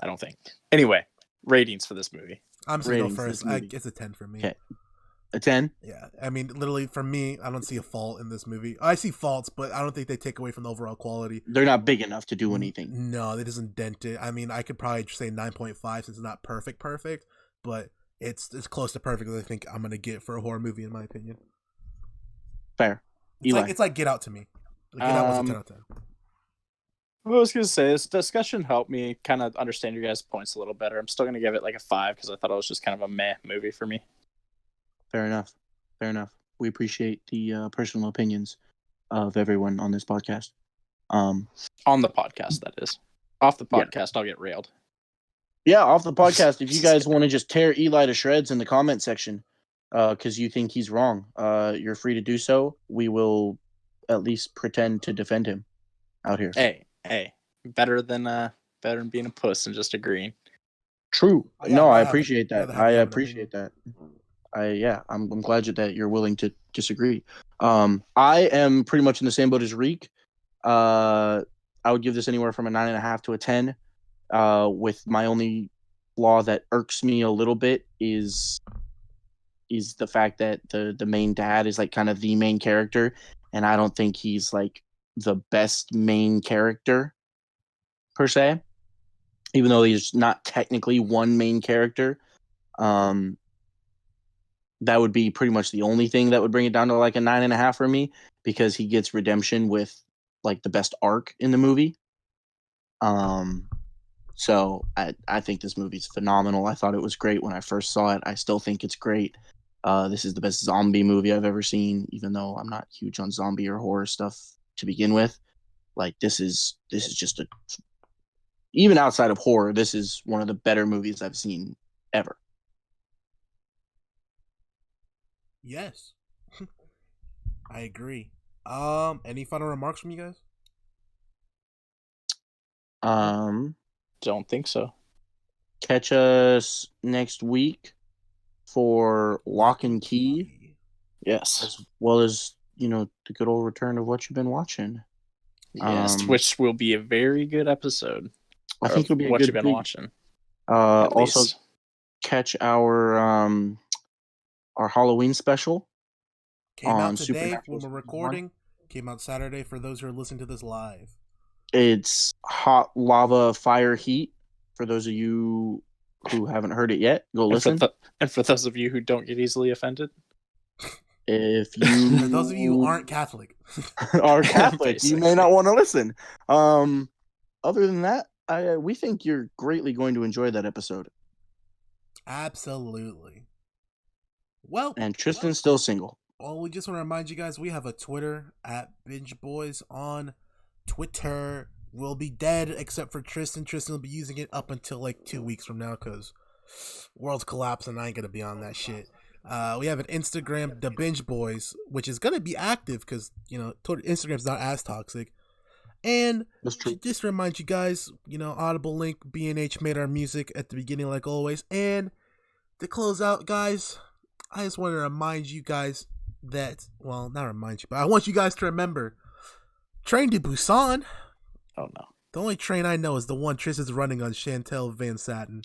I don't think. Anyway, ratings for this movie. I'm just gonna go first. It's a 10 for me. Okay. A 10? Yeah. I mean, literally, for me, I don't see a fault in this movie. I see faults, but I don't think they take away from the overall quality. They're not big enough to do anything. No, it doesn't dent it. I mean, I could probably say 9.5 since it's not perfect, but it's close to perfect as I think I'm going to get for a horror movie, in my opinion. Fair. It's like Get Out to me. Like, Get Out was a 10 out of 10. I was going to say, this discussion helped me kind of understand your guys' points a little better. I'm still going to give it like a 5 because I thought it was just kind of a meh movie for me. Fair enough. We appreciate the personal opinions of everyone on this podcast. On the podcast, that is. Off the podcast, I'll get railed. Yeah, off the podcast. If you guys want to just tear Eli to shreds in the comment section because you think he's wrong, you're free to do so. We will at least pretend to defend him out here. Hey, better than being a puss and just agreeing. True. I appreciate that. I appreciate that. I'm glad that you're willing to disagree. I am pretty much in the same boat as Reek. I would give this anywhere from a 9.5 to a 10. With my only flaw that irks me a little bit is the fact that the main dad is like kind of the main character, and I don't think he's like the best main character per se, even though he's not technically one main character. That would be pretty much the only thing that would bring it down to like a 9.5 for me, because he gets redemption with like the best arc in the movie. So I think this movie's phenomenal. I thought it was great when I first saw it. I still think it's great. This is the best zombie movie I've ever seen, even though I'm not huge on zombie or horror stuff to begin with. Like this is just even outside of horror, this is one of the better movies I've seen ever. Yes. I agree. Any final remarks from you guys? Don't think so. Catch us next week for Lock and Key. Yes. As well as, the good old return of What You've Been Watching. Yes, which will be a very good episode. I think it'll be What You've Been Watching. Also, catch our Halloween special. Came out today when we're recording. Came out Saturday for those who are listening to this live. It's Hot Lava Fire Heat. For those of you who haven't heard it yet, go listen. And for those of you who don't get easily offended. If you for those of you who aren't Catholic, are Catholic, you may not want to listen. Other than that, we think you're greatly going to enjoy that episode. Absolutely. Well, and Tristan's still single. Well, we just want to remind you guys we have a Twitter at Binge Boys on Twitter. We'll be dead except for Tristan. Tristan will be using it up until like 2 weeks from now because world's collapsing and I ain't gonna be on that shit. We have an Instagram, The Binge Boys, which is gonna be active because Instagram's not as toxic. And just to remind you guys, Audible link, BNH made our music at the beginning like always. And to close out, guys, I just want to remind you guys that, well, not remind you, but I want you guys to remember Train to Busan. Oh no. The only train I know is the one Tristan's running on Chantel Van Satin.